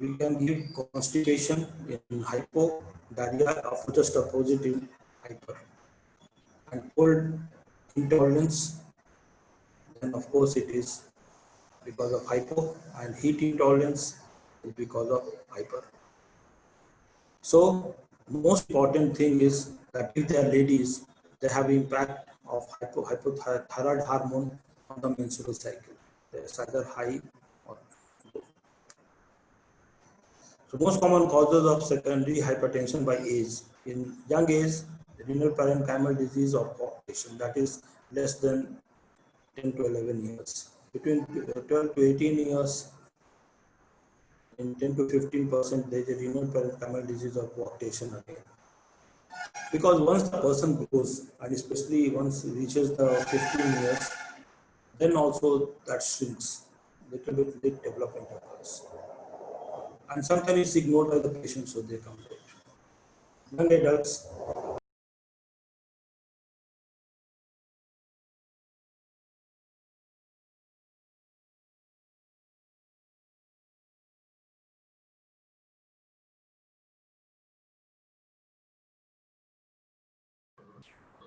We can give constipation in hypo, diarrhea, of just opposite in hyper. And cold intolerance, then of course it is because of hypo, and heat intolerance is because of hyper. So most important thing is that if they are ladies, they have impact of hypothyroid hormone on the menstrual cycle. It's either high or low. So most common causes of secondary hypertension by age. In young age, renal parenchymal disease or coarctation, that is less than 10 to 11 years. Between 12 to 18 years, in 10 to 15%, there is a renal parenchymal disease or coarctation again. Because once the person grows, and especially once it reaches the 15 years, then also that shrinks, little bit late development occurs. And sometimes it's ignored by the patient, so they come late. Young adults,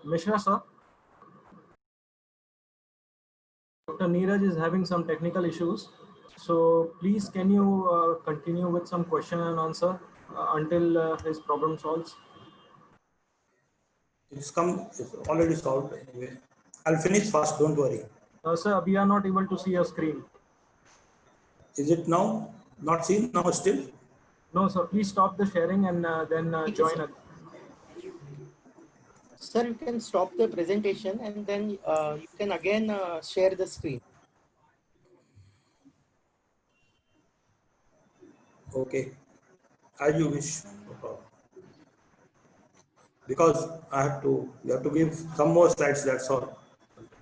Mishra sir, Dr. Neeraj is having some technical issues. So please can you continue with some question and answer until his problem solves? it's already solved anyway. I'll finish fast, don't worry. Sir, we are not able to see your screen. Is it now? Not seen now still? No, sir. Please stop the sharing and then join sir. us. Sir, you can stop the presentation and then you can again share the screen. Okay, as you wish. No problem. Because you have to give some more slides, that's all.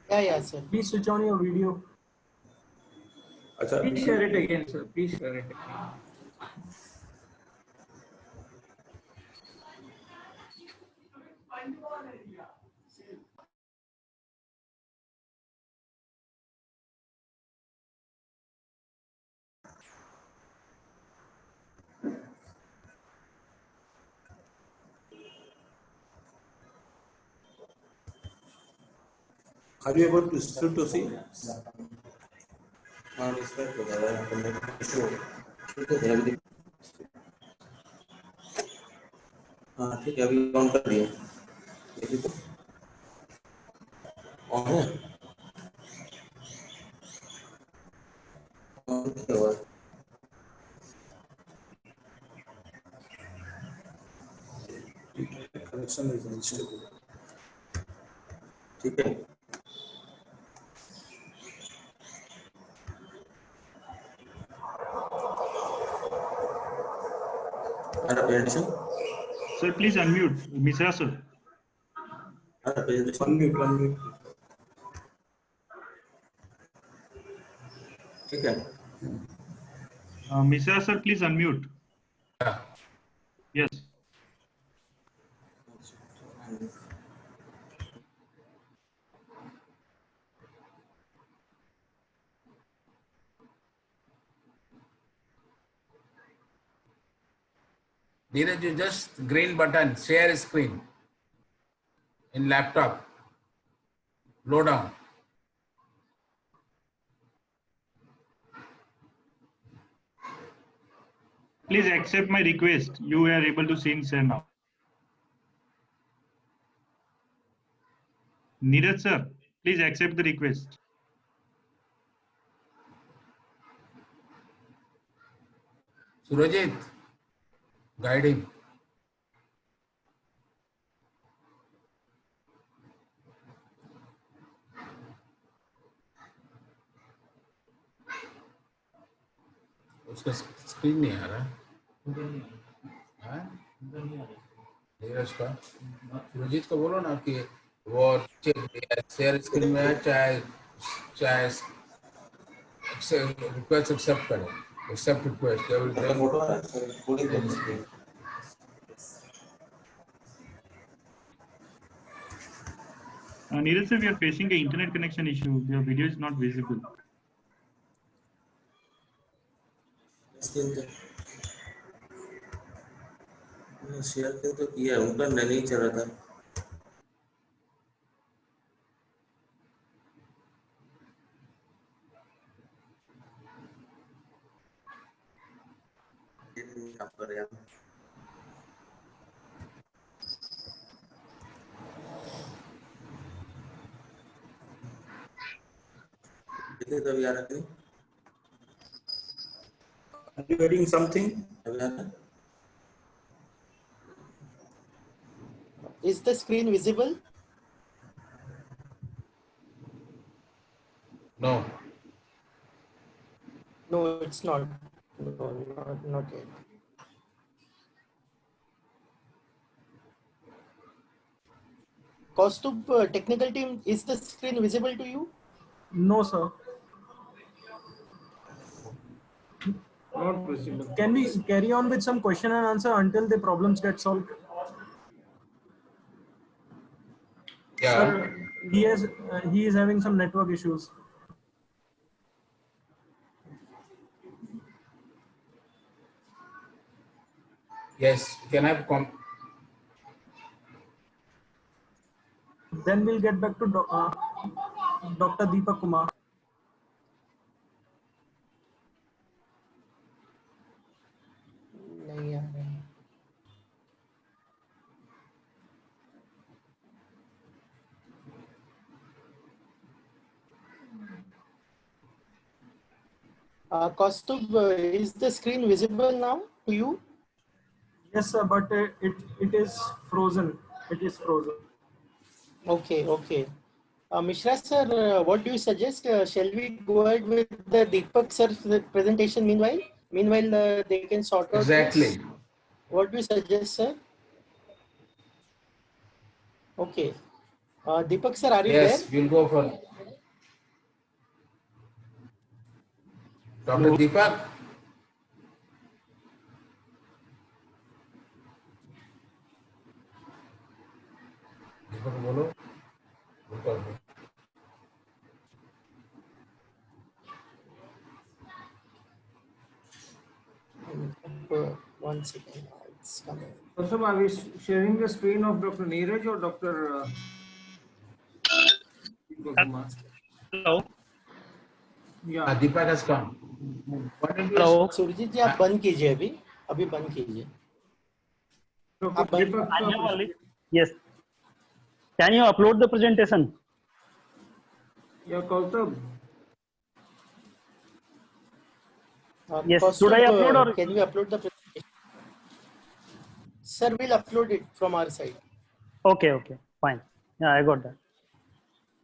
Yeah, sir. Please switch on your video. Acha, Please share it again, sir. Please share it again. are you able to still to see? हाँ discuss हो रहा है connect issue ठीक है अभी हाँ ठीक है अभी ऑन कर दिया देखिए तो ऑन है ऑन किया हुआ है Connection is unstable. ठीक है हमारा presentation Sir, please unmute. Misra sir. हमारा प्रेजेंटेशन Unmute. ठीक है Misra sir, please unmute. Yeah. Yes. Neeraj, you just green button, share screen in laptop. Low down. Please accept my request. You are able to see sir now. Neeraj sir, please accept the request. Surajit, guide him. उसका screen नहीं आ रहा हाँ? नीरज का सुरजीत को बोलो ना कि वो शेयर स्क्रीन में है चाहे चाहे रिक्वेस्ट एक्सेप्ट करें एक्सेप्ट रिक्वेस्ट मतलब फोटो है पूरी देख Neeraj sir, we are facing an internet connection issue. Your video is not visible. Share कर तो किया उनका नहीं चल रहा था काम कर रहे हैं कितने तभी आ रहा है Are you getting something? अभी आ रहा है Is the screen visible? No. No, it's not. No, not yet. Kaustubh, technical team, is the screen visible to you? No, sir. Not visible. Can we carry on with some question and answer until the problems get solved? Yeah. Sir, he is having some network issues. Yes. Can I Then we'll get back to Dr. Deepak Kumar. नहीं आ रहा है. Kaustubh, is the screen visible now to you? Yes, sir, but it is frozen. It is frozen. Okay, okay. Mishra sir, what do you suggest? Shall we go ahead with the Deepak sir's presentation meanwhile? Meanwhile, they can sort out this. Exactly. What do you suggest, sir? Okay. Deepak sir, are you there? Yes, we'll go for Dr. Hello. Deepak. Deepak, bolo. One second. It's coming. Also, are we sharing the screen of Dr. Neeraj or Dr. Deepak Kumar? Hello. Yeah. Deepak has come. What did you Hello. Surjit जी आप बंद कीजिए अभी बंद कीजिए. Dr. Deepak, I have only. Yes. Can you upload the presentation? yeah, Kaustubh. Yes, Kaustubh, should I upload or- can we upload the presentation? Sir, we'll upload it from our side. Okay, okay, fine. Yeah, I got that.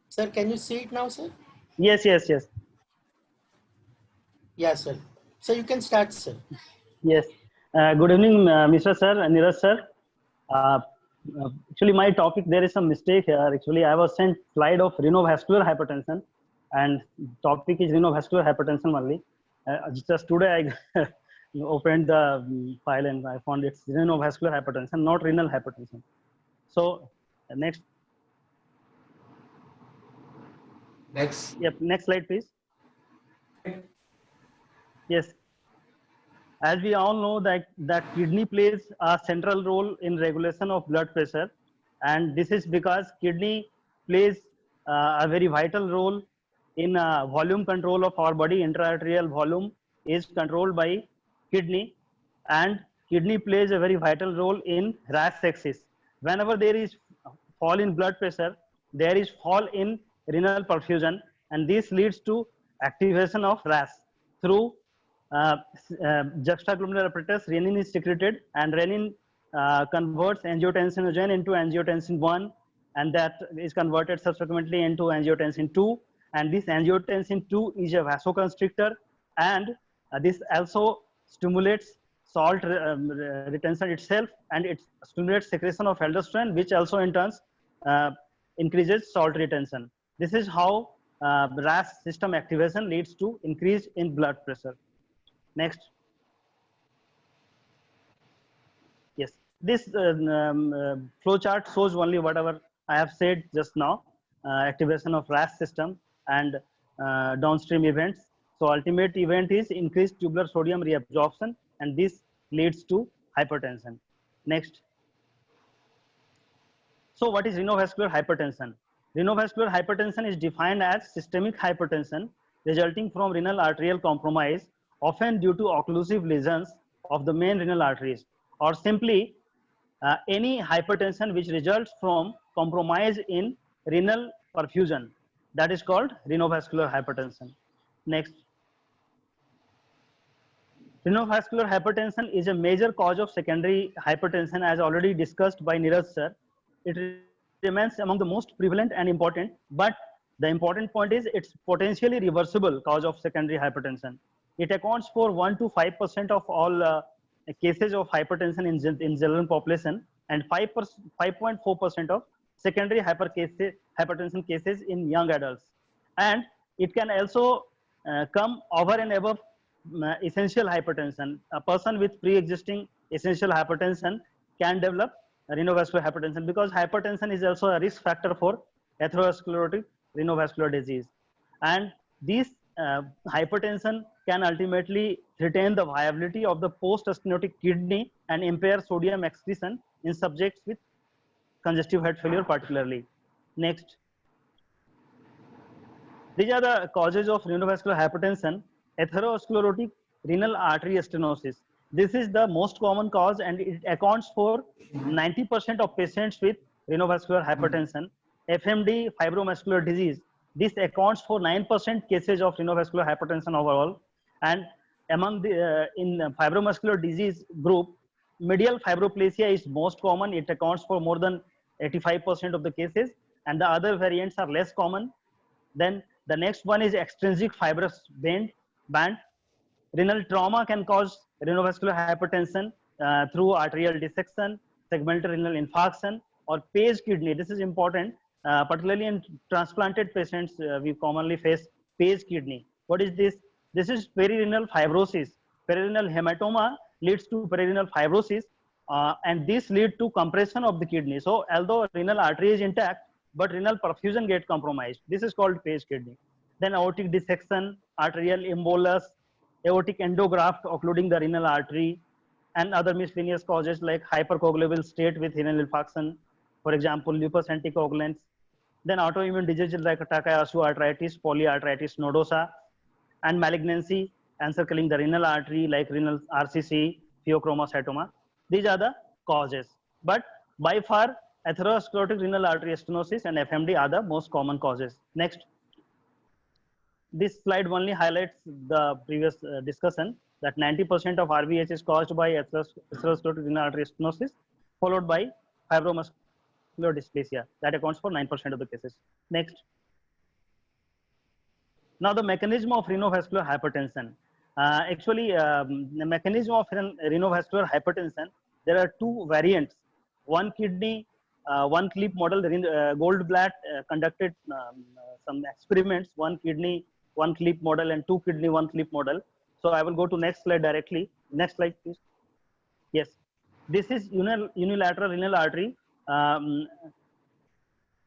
Sir, can you see it now, sir? Yes, yes, yes, Yeah, sir. So you can start, sir. yes. Good evening, Mr. Sir, Neeraj sir. Actually, my topic, there is some mistake here. Actually, I was sent slide of renovascular hypertension, and topic is renovascular hypertension only. Just today, I opened the file and I found it's renovascular hypertension, not renal hypertension. So, next, Next. yep, next slide, please. Yes. As we all know that kidney plays a central role in regulation of blood pressure, and this is because kidney plays a very vital role in volume control of our body. Intra-arterial volume is controlled by kidney, and kidney plays a very vital role in RAS axis. Whenever there is fall in blood pressure, there is fall in renal perfusion, and this leads to activation of RAS through juxtaglomerular apparatus. Renin is secreted, and renin converts angiotensinogen into angiotensin 1, and that is converted subsequently into angiotensin 2. And this angiotensin 2 is a vasoconstrictor, and this also stimulates salt retention itself, and it stimulates secretion of aldosterone, which also in turn increases salt retention. This is how RAS system activation leads to increase in blood pressure. Next. Yes, this flow chart shows only whatever I have said just now, activation of RAS system and downstream events. So ultimate event is increased tubular sodium reabsorption, and this leads to hypertension. Next. So what is renovascular hypertension? Renovascular hypertension is defined as systemic hypertension resulting from renal arterial compromise, often due to occlusive lesions of the main renal arteries, or simply any hypertension which results from compromise in renal perfusion. That is called renovascular hypertension. Next. Renovascular hypertension is a major cause of secondary hypertension, as already discussed by Neeraj sir. It remains among the most prevalent and important, but the important point is it's potentially reversible cause of secondary hypertension. It accounts for 1 to 5% of all cases of hypertension in general population, and 5.4% of secondary hypertension cases in young adults. And it can also come over and above essential hypertension. A person with pre-existing essential hypertension can develop renovascular hypertension, because hypertension is also a risk factor for atherosclerotic renovascular disease. And this hypertension can ultimately threaten the viability of the post-stenotic kidney and impair sodium excretion in subjects with congestive heart failure particularly. Next. These are the causes of renovascular hypertension. Atherosclerotic renal artery stenosis. This is the most common cause, and it accounts for 90% of patients with renovascular hypertension. FMD, fibromuscular disease. This accounts for 9% cases of renovascular hypertension overall. And among the in the fibromuscular disease group, medial fibroplasia is most common. It accounts for more than 85% of the cases, and the other variants are less common. Then the next one is extrinsic fibrous band. Renal trauma can cause renovascular hypertension through arterial dissection, segmental renal infarction, or page kidney. This is important, particularly in transplanted patients. We commonly face page kidney. What is this? This is perirenal fibrosis. Perirenal hematoma leads to perirenal fibrosis, and this leads to compression of the kidney. So, although renal artery is intact, but renal perfusion gets compromised. This is called page kidney. Then aortic dissection, arterial embolus, aortic endograft occluding the renal artery, and other miscellaneous causes like hypercoagulable state with renal infarction, for example, lupus anticoagulants. Then autoimmune diseases like Takayasu arthritis, polyarthritis nodosa, and malignancy encircling the renal artery like renal RCC, pheochromocytoma. These are the causes. But by far, atherosclerotic renal artery stenosis and FMD are the most common causes. Next. This slide only highlights the previous discussion that 90% of RVH is caused by atherosclerotic renal artery stenosis, followed by fibromuscular dysplasia. That accounts for 9% of the cases. Next. Now the mechanism of renovascular hypertension. The mechanism of renovascular hypertension, there are two variants. One kidney, one clip model. Goldblatt conducted some experiments, one kidney, one clip model, and two kidney, one clip model. So I will go to next slide directly. Next slide, please. Yes, this is unilateral renal artery,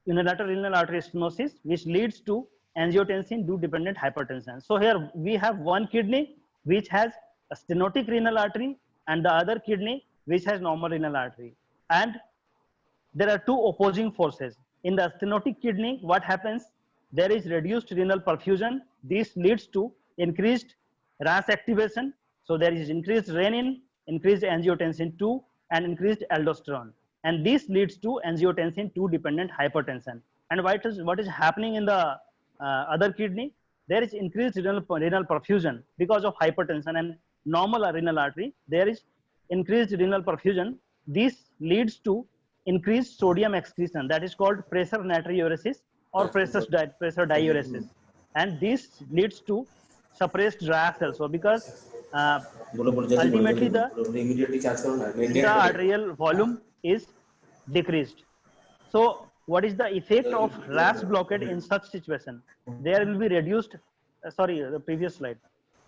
unilateral renal artery stenosis, which leads to angiotensin II dependent hypertension. So here we have one kidney which has a stenotic renal artery and the other kidney which has normal renal artery. And there are two opposing forces. In the stenotic kidney, what happens? There is reduced renal perfusion. This leads to increased RAS activation. So there is increased renin, increased angiotensin II, and increased aldosterone. And this leads to angiotensin II dependent hypertension. And what is happening in the other kidney? There is increased renal perfusion because of hypertension and normal renal artery. There is increased renal perfusion. This leads to increased sodium excretion, that is called pressure natriuresis or pressure diuresis, and this leads to suppressed RAS also, because ultimately the arterial volume is decreased. So what is the effect of RAS blockade in such situation? There will be reduced, the previous slide.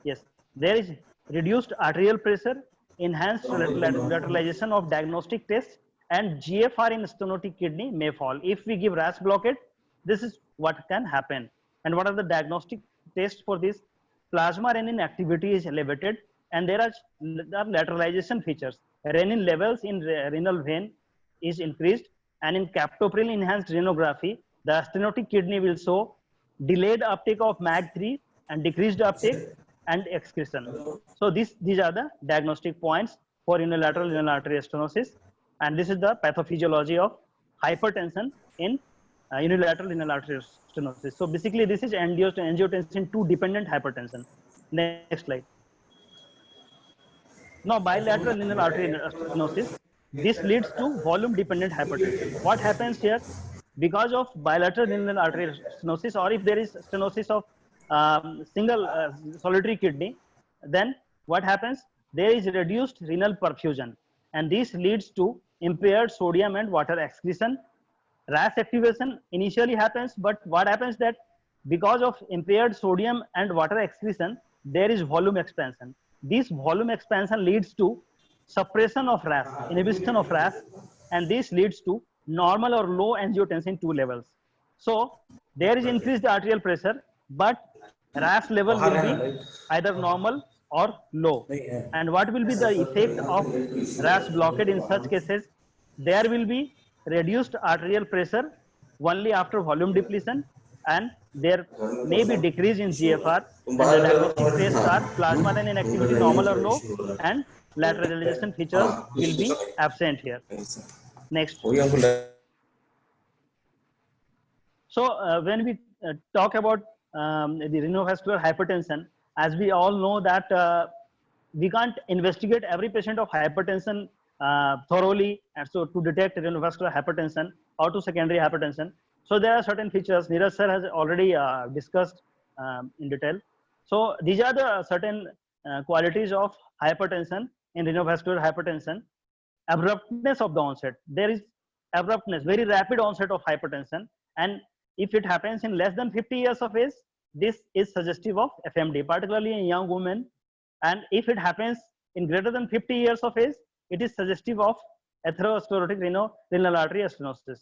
Yes, there is reduced arterial pressure, enhanced lateralization of diagnostic tests, and GFR in stenotic kidney may fall. If we give RAS blockade, this is what can happen. And what are the diagnostic tests for this? Plasma renin activity is elevated, and there are lateralization features. Renin levels in renal vein is increased, and in captopril enhanced renography, the stenotic kidney will show delayed uptake of MAG3 and decreased uptake and excretion. So these are the diagnostic points for unilateral renal artery stenosis. And this is the pathophysiology of hypertension in unilateral renal artery stenosis. So basically, this is angiotensin II dependent hypertension. Next slide. Now, bilateral renal artery stenosis, this leads to volume dependent hypertension. What happens here? Because of bilateral renal artery stenosis, or if there is stenosis of single solitary kidney, then what happens? There is reduced renal perfusion, and this leads to impaired sodium and water excretion. RAS activation initially happens, but what happens that because of impaired sodium and water excretion, there is volume expansion. This volume expansion leads to suppression of RAS, inhibition of RAS, and this leads to normal or low angiotensin II levels. So there is increased arterial pressure, but RAS level will be either normal or low. And what will be the effect of RAS blockade in such cases? There will be reduced arterial pressure only after volume depletion, and there may be decrease in GFR, and the diagnostic tests are plasma renin activity normal or low, and lateralization features will be absent here. Next. So when we talk about the renovascular hypertension, as we all know that we can't investigate every patient of hypertension thoroughly, and so to detect renovascular hypertension or to secondary hypertension. So there are certain features Neeraj sir has already discussed in detail. So these are the certain qualities of hypertension in renovascular hypertension. Abruptness of the onset. There is abruptness, very rapid onset of hypertension, and if it happens in less than 50 years of age, this is suggestive of FMD, particularly in young women. And if it happens in greater than 50 years of age, it is suggestive of atherosclerotic renal artery stenosis.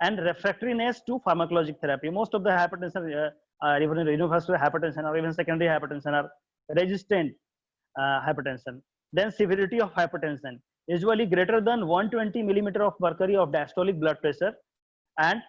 And refractoriness to pharmacologic therapy. Most of the hypertension, even renovascular hypertension or even secondary hypertension, are resistant hypertension. Then severity of hypertension, usually greater than 120 millimeter of mercury of diastolic blood pressure and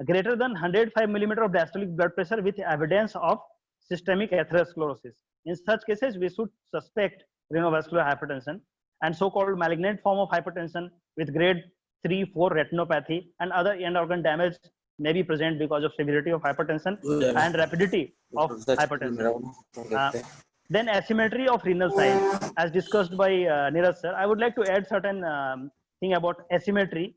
greater than 105 millimeter of diastolic blood pressure with evidence of systemic atherosclerosis. In such cases, we should suspect renovascular hypertension. And so-called malignant form of hypertension with grade 3-4 retinopathy and other end organ damage may be present because of severity of hypertension and rapidity of hypertension. Then asymmetry of renal size, as discussed by Neeraj sir. I would like to add certain thing about asymmetry.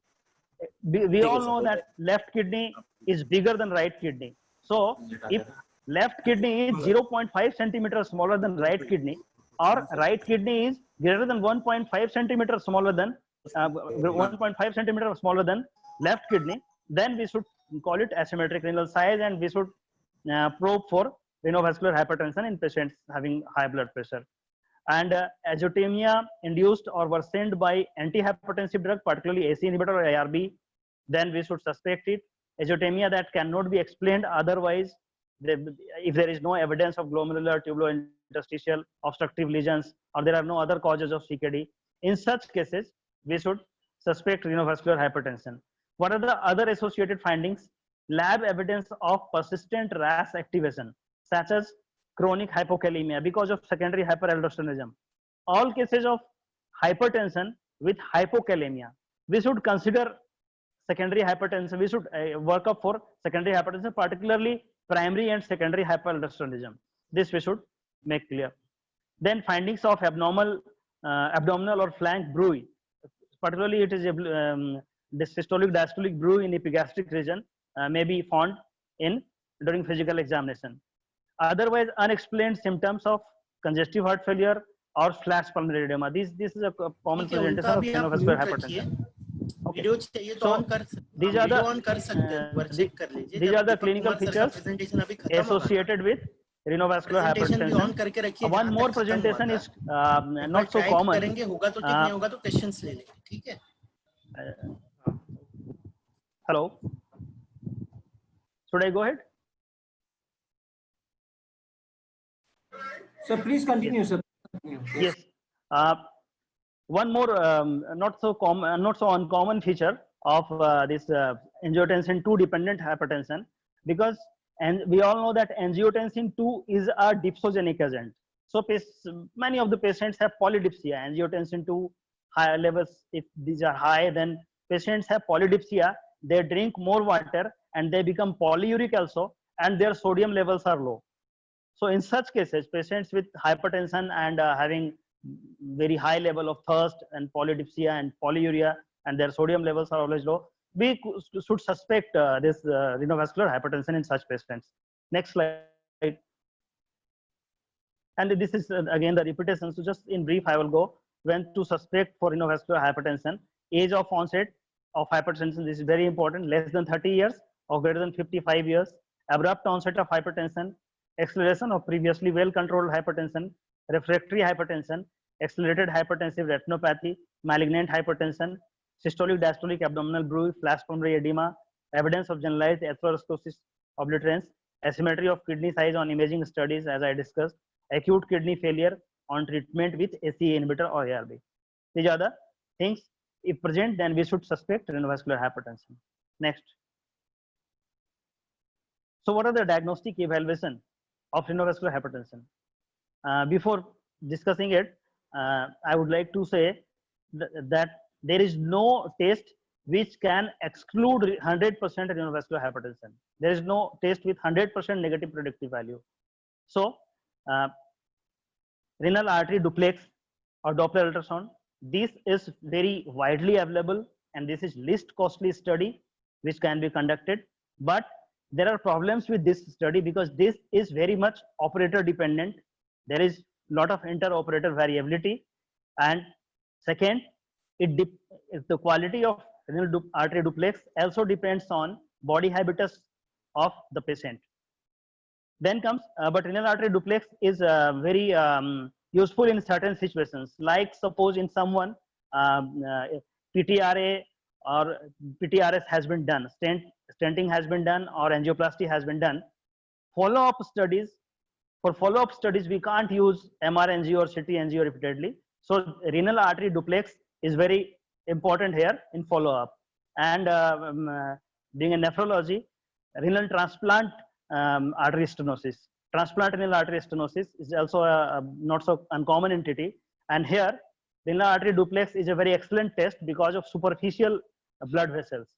We all know that left kidney is bigger than right kidney. So if left kidney is 0.5 centimeters smaller than right kidney, or right kidney is greater than 1.5 centimeters smaller than 1.5 centimeters smaller than left kidney, then we should call it asymmetric renal size, and we should probe for renovascular hypertension in patients having high blood pressure. And azotemia induced or worsened by antihypertensive drug, particularly AC inhibitor or ARB, then we should suspect it. Azotemia that cannot be explained otherwise, if there is no evidence of glomerular, tubulointerstitial, obstructive lesions, or there are no other causes of CKD. In such cases, we should suspect renovascular hypertension. What are the other associated findings? Lab evidence of persistent RAS activation, such as chronic hypokalemia because of secondary hyperaldosteronism. All cases of hypertension with hypokalemia, we should consider secondary hypertension. We should work up for secondary hypertension, particularly primary and secondary hyperaldosteronism. This we should make clear. Then findings of abnormal abdominal or flank bruit, particularly it is this systolic diastolic bruit in epigastric region may be found in during physical examination. Otherwise, unexplained symptoms of congestive heart failure or flash pulmonary edema. This is a common presentation of renovascular hypertension. Okay. So these are the clinical features associated with renovascular hypertension. One more presentation is not so common. Hello. Should I go ahead? So please continue, sir. Yes. One more not so uncommon feature of this angiotensin 2 dependent hypertension, because we all know that angiotensin 2 is a dipsogenic agent. So many of the patients have polydipsia. Angiotensin 2 high levels, if these are high, then patients have polydipsia. They drink more water and they become polyuric also, and their sodium levels are low. So in such cases, patients with hypertension and having very high level of thirst and polydipsia and polyuria, and their sodium levels are always low, we should suspect this renovascular hypertension in such patients. Next slide. And this is again the repetition. So just in brief, I will go. When to suspect for renovascular hypertension, age of onset of hypertension, this is very important, less than 30 years or greater than 55 years, abrupt onset of hypertension, acceleration of previously well-controlled hypertension, refractory hypertension, accelerated hypertensive retinopathy, malignant hypertension, systolic diastolic abdominal bruit, flash pulmonary edema, evidence of generalized atherosclerosis obliterans, asymmetry of kidney size on imaging studies, as I discussed, acute kidney failure on treatment with ACE inhibitor or ARB. These are the things. If present, then we should suspect renovascular hypertension. Next. So what are the diagnostic evaluation of renovascular hypertension? Before discussing it, I would like to say that there is no test which can exclude 100% renovascular hypertension. There is no test with 100% negative predictive value. So renal artery duplex or Doppler ultrasound. This is very widely available and this is least costly study which can be conducted. But there are problems with this study because this is very much operator dependent. There is lot of inter-operator variability, and second, the quality of renal artery duplex also depends on body habitus of the patient. Then comes, but renal artery duplex is very useful in certain situations, like suppose in someone PTRA or PTRS has been done, stenting has been done, or angioplasty has been done. Follow-up studies, for follow-up studies, we can't use MR-angio or CT-angio repeatedly. So renal artery duplex is very important here in follow-up. And being a nephrology, renal transplant artery stenosis. Transplant renal artery stenosis is also a not so uncommon entity. And here, renal artery duplex is a very excellent test because of superficial blood vessels.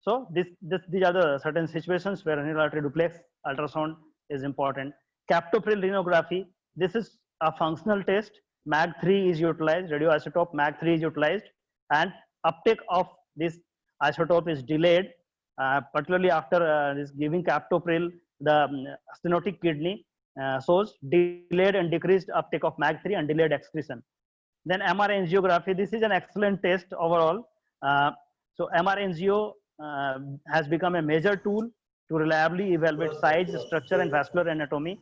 So these are the certain situations where renal artery duplex ultrasound is important. Captopril renography, this is a functional test. MAG3 is utilized, radioisotope MAG3 is utilized, and uptake of this isotope is delayed, particularly after this giving captopril. The stenotic kidney shows delayed and decreased uptake of MAG3 and delayed excretion. Then MR angiography, this is an excellent test overall. So MR angio has become a major tool to reliably evaluate size, structure, and vascular anatomy.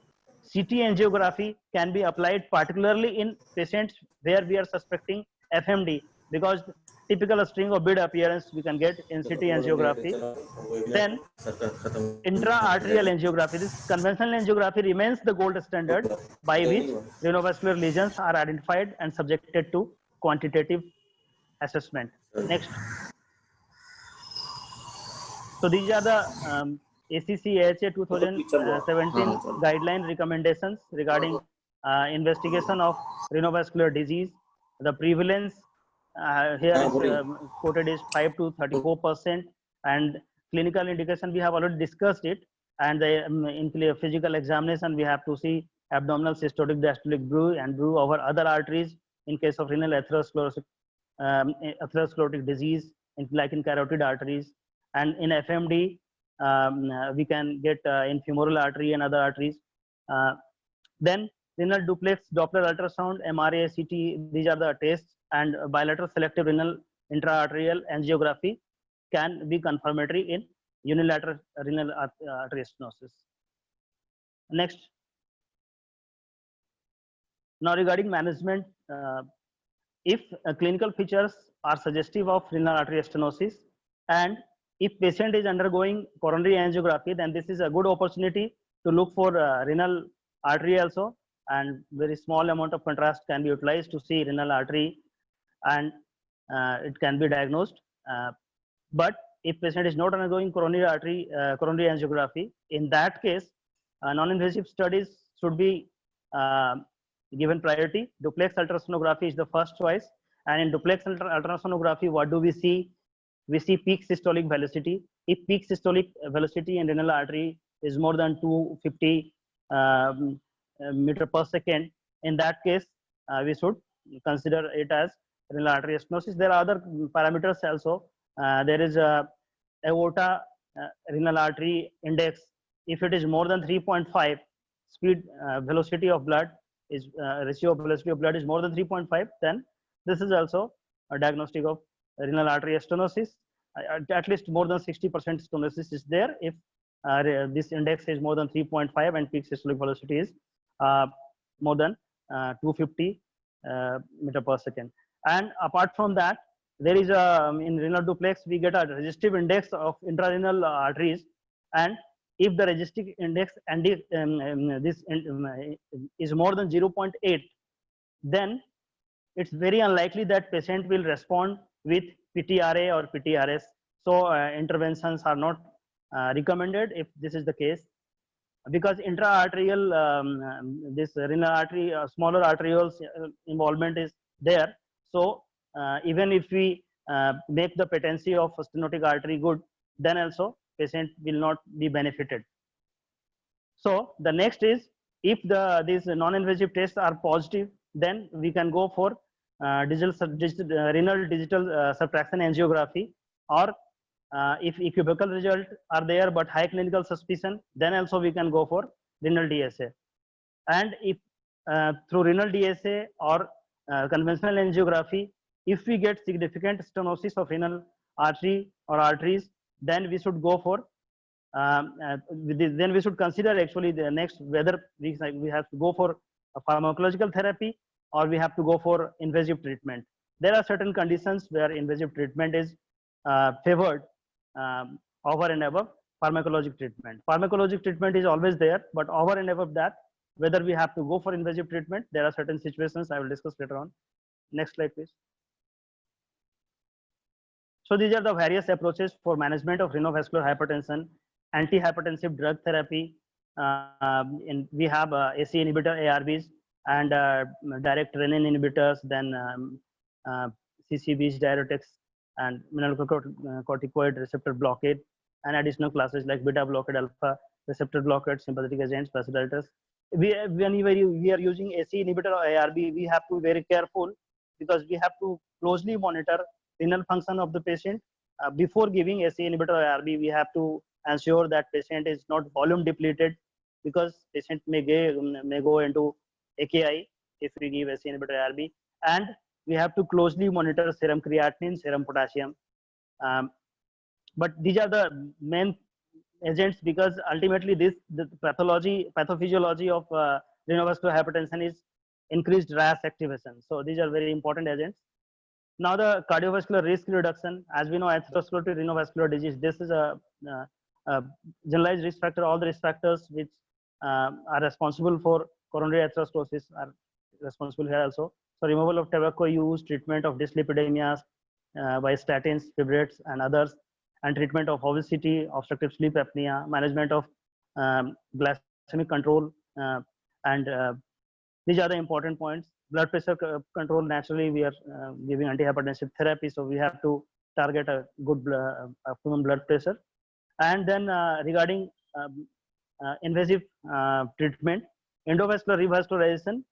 CT angiography can be applied particularly in patients where we are suspecting FMD, because typical string of bead appearance we can get in CT angiography. Then intra-arterial angiography. This conventional angiography remains the gold standard by which renovascular lesions are identified and subjected to quantitative assessment. Next. So these are the ACC/AHA 2017 guideline recommendations regarding investigation of renovascular disease. The prevalence here is quoted is 5 to 34%, and clinical indication we have already discussed it. And in physical examination we have to see abdominal systolic diastolic brew and brew over other arteries in case of renal atherosclerotic disease, like in carotid arteries. And in FMD, we can get in femoral artery and other arteries. Then renal duplex, Doppler ultrasound, MRA, CT, these are the tests, and bilateral selective renal intra-arterial angiography can be confirmatory in unilateral renal artery stenosis. Next. Now regarding management, if clinical features are suggestive of renal artery stenosis, and if patient is undergoing coronary angiography, then this is a good opportunity to look for renal artery also, and very small amount of contrast can be utilized to see renal artery, and it can be diagnosed. But if patient is not undergoing coronary angiography, in that case, non-invasive studies should be given priority. Duplex ultrasonography is the first choice, and in duplex ultrasonography, what do we see? We see peak systolic velocity. If peak systolic velocity in renal artery is more than 250 meter per second, in that case, we should consider it as renal artery stenosis. There are other parameters also. There is a aorta renal artery index. If it is more than 3.5, speed velocity of blood is ratio of velocity of blood is more than 3.5, then this is also a diagnostic of renal artery stenosis. At least more than 60% stenosis is there if this index is more than 3.5 and peak systolic velocity is more than 250 meter per second. And apart from that, there is a in renal duplex we get a resistive index of intrarenal arteries, and if the resistive index and this is more than 0.8, then it's very unlikely that patient will respond with PTRA or PTRS. So interventions are not recommended if this is the case, because intra-arterial this renal artery smaller arterioles involvement is there. So even if we make the patency of stenotic artery good, then also patient will not be benefited. So the next is if these non-invasive tests are positive, then we can go for renal digital subtraction angiography, or if equivocal results are there but high clinical suspicion, then also we can go for renal DSA. And if through renal DSA or conventional angiography, if we get significant stenosis of renal artery or arteries, then we should go for then we should consider actually the next whether we have to go for a pharmacological therapy or we have to go for invasive treatment. There are certain conditions where invasive treatment is favored over and above pharmacologic treatment. Pharmacologic treatment is always there, but over and above that, whether we have to go for invasive treatment, there are certain situations I will discuss later on. Next slide, please. So these are the various approaches for management of renovascular hypertension. Antihypertensive drug therapy, we have ACE inhibitor ARBs and direct renin inhibitors, then CCBs, diuretics, and mineralocorticoid receptor blockade, and additional classes like beta blockade, alpha receptor blockade, sympathetic agents, vasodilators. When we are using ACE inhibitor or ARB, we have to be very careful because we have to closely monitor renal function of the patient. Before giving ACE inhibitor or ARB, we have to ensure that patient is not volume depleted, because patient may go into AKI if we give ACE inhibitor ARB, and we have to closely monitor serum creatinine, serum potassium. But these are the main agents, because ultimately the pathophysiology of renovascular hypertension is increased RAS activation. So these are very important agents. Now the cardiovascular risk reduction, as we know, atherosclerotic renovascular disease, this is a generalized risk factor. All the risk factors which are responsible for coronary atherosclerosis are responsible here also. So removal of tobacco use, treatment of dyslipidemias by statins, fibrates, and others, and treatment of obesity, obstructive sleep apnea, management of glycemic control, and these are the important points. Blood pressure control, naturally we are giving antihypertensive therapy, so we have to target a good optimum blood pressure. And then regarding invasive treatment, endovascular revascularization,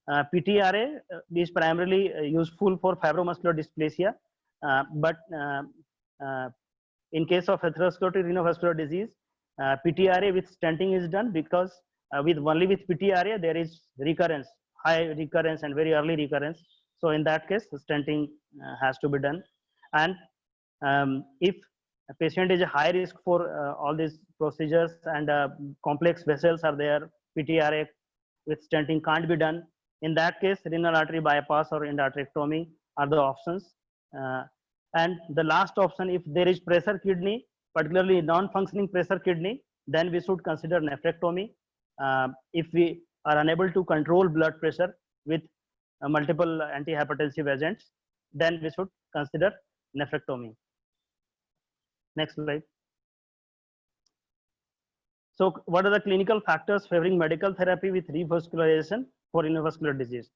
PTRA is primarily useful for fibromuscular dysplasia, but in case of atherosclerotic renovascular disease, PTRA with stenting is done, because only with PTRA there is recurrence, high recurrence and very early recurrence. So in that case, stenting has to be done. And if a patient is a high risk for all these procedures and complex vessels are there, PTRA with stenting can't be done. In that case, renal artery bypass or endarterectomy are the options. And the last option, if there is pressure kidney, particularly non-functioning pressure kidney, then we should consider nephrectomy. If we are unable to control blood pressure with multiple antihypertensive agents, then we should consider nephrectomy. Next slide. So what are the clinical factors favoring medical therapy with revascularization for renovascular disease?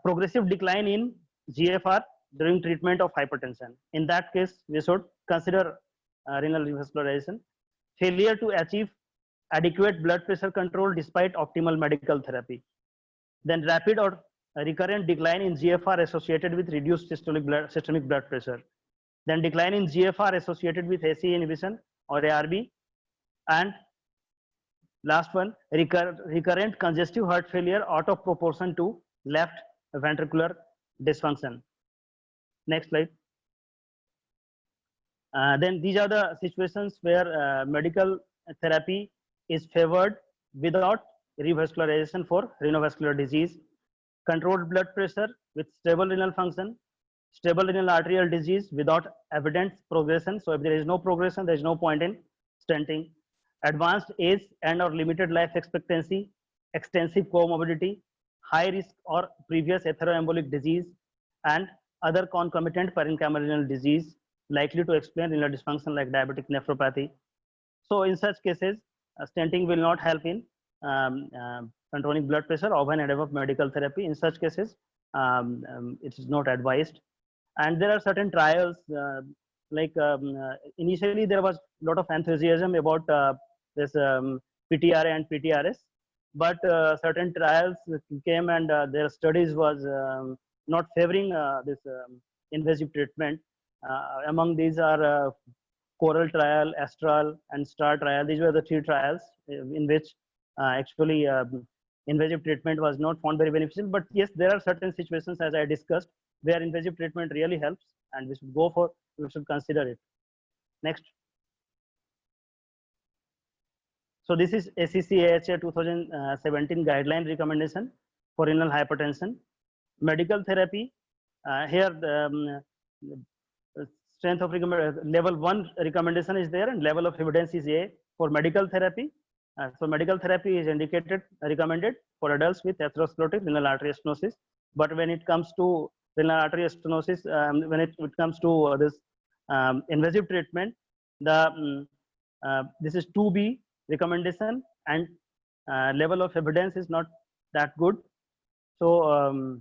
Progressive decline in GFR during treatment of hypertension. In that case, we should consider renal revascularization. Failure to achieve adequate blood pressure control despite optimal medical therapy. Then rapid or recurrent decline in GFR associated with reduced systemic blood pressure. Then decline in GFR associated with ACE inhibition or ARB. And last one, recurrent congestive heart failure out of proportion to left ventricular dysfunction. Next slide. Then these are the situations where medical therapy is favored without revascularization for renovascular disease. Controlled blood pressure with stable renal function, stable renal arterial disease without evident progression. So if there is no progression, there is no point in stenting. Advanced age and or limited life expectancy, extensive comorbidity, high risk or previous atheroembolic disease, and other concomitant parenchymal renal disease likely to explain renal dysfunction like diabetic nephropathy. So in such cases, stenting will not help in controlling blood pressure over and above medical therapy. In such cases, it is not advised. And there are certain trials, initially there was a lot of enthusiasm about this PTRA and PTRS. But certain trials came and their studies was not favoring this invasive treatment. Among these are Coral trial, Astral, and Star trial. These were the 3 trials in which actually invasive treatment was not found very beneficial. But yes, there are certain situations, as I discussed, where invasive treatment really helps, and we should consider it. Next. So this is ACC/AHA 2017 guideline recommendation for renal hypertension. Medical therapy, here the strength of level 1 recommendation is there, and level of evidence is A for medical therapy. So medical therapy is recommended for adults with atherosclerotic renal artery stenosis. But when it comes to renal artery stenosis, when it comes to this invasive treatment, this is 2B recommendation, and level of evidence is not that good. So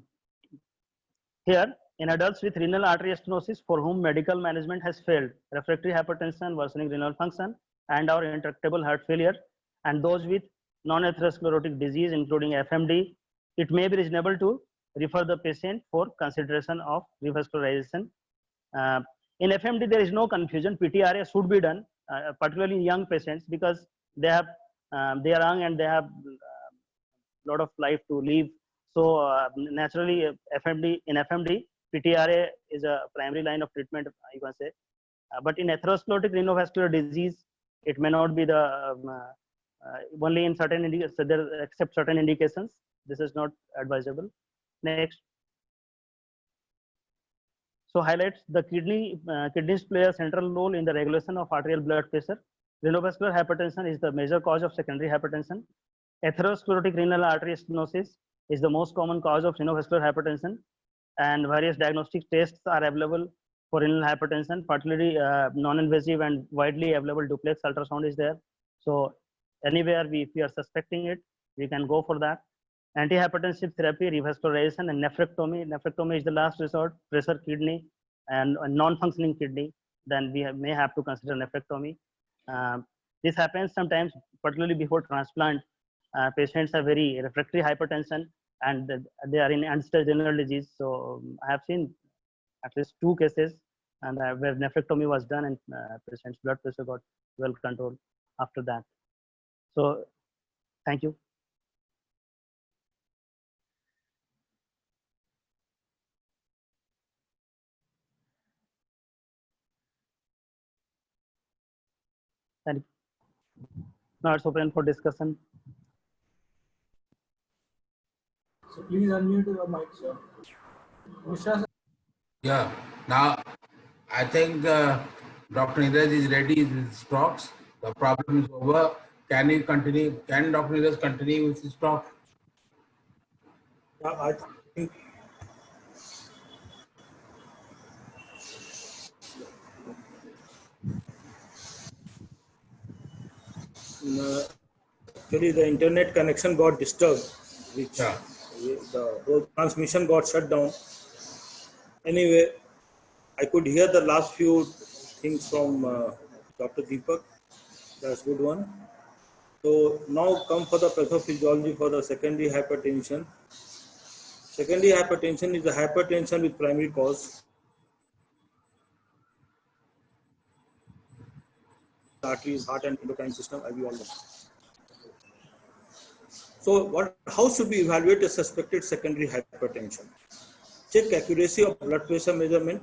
here, in adults with renal artery stenosis for whom medical management has failed, refractory hypertension, worsening renal function, and or intractable heart failure, and those with non-atherosclerotic disease including FMD, it may be reasonable to refer the patient for consideration of revascularization. In FMD, there is no confusion. PTRA should be done, particularly in young patients, because they are young and they have a lot of life to live. So naturally, in FMD, PTRA is a primary line of treatment, you can say. But in atherosclerotic renovascular disease, it may not be the only in certain except certain indications. This is not advisable. Next. So highlights the kidneys play a central role in the regulation of arterial blood pressure. Renovascular hypertension is the major cause of secondary hypertension. Atherosclerotic renal artery stenosis is the most common cause of renovascular hypertension, and various diagnostic tests are available for renal hypertension, particularly non-invasive and widely available duplex ultrasound is there. So anywhere if we are suspecting it, we can go for that. Antihypertensive therapy, revascularization, and nephrectomy. Nephrectomy is the last resort. Pressure kidney and a non-functioning kidney, then we may have to consider nephrectomy. This happens sometimes, particularly before transplant. Patients have very refractory hypertension and they are in end-stage renal disease. So I have seen at least 2 cases and where nephrectomy was done and patient's blood pressure got well controlled after that. So thank you. Thank you. Now it's open for discussion. So please unmute your mic, sir. Mishra, Yeah, now I think Dr. Neeraj is ready with his talks. The problem is over. Can you continue? Can Dr. Neeraj continue with his talk? I think actually the internet connection got disturbed, which the whole transmission got shut down. Anyway, I could hear the last few things from Dr. Deepak. That's a good one. So now come for the pathophysiology for the secondary hypertension. Secondary hypertension is a hypertension with primary cause. Arteries, heart and endocrine system, as we all know. So how should we evaluate a suspected secondary hypertension? Check accuracy of blood pressure measurement.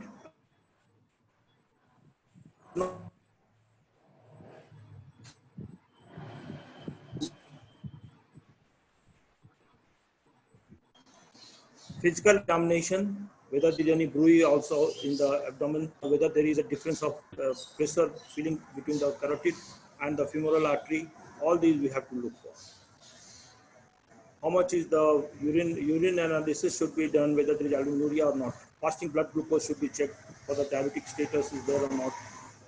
Physical examination, whether there is any bruit also in the abdomen, whether there is a difference of pressure feeling between the carotid and the femoral artery. All these we have to look for. How much is the urine analysis should be done, whether there is albuminuria or not. Fasting blood glucose should be checked for the diabetic status is there or not.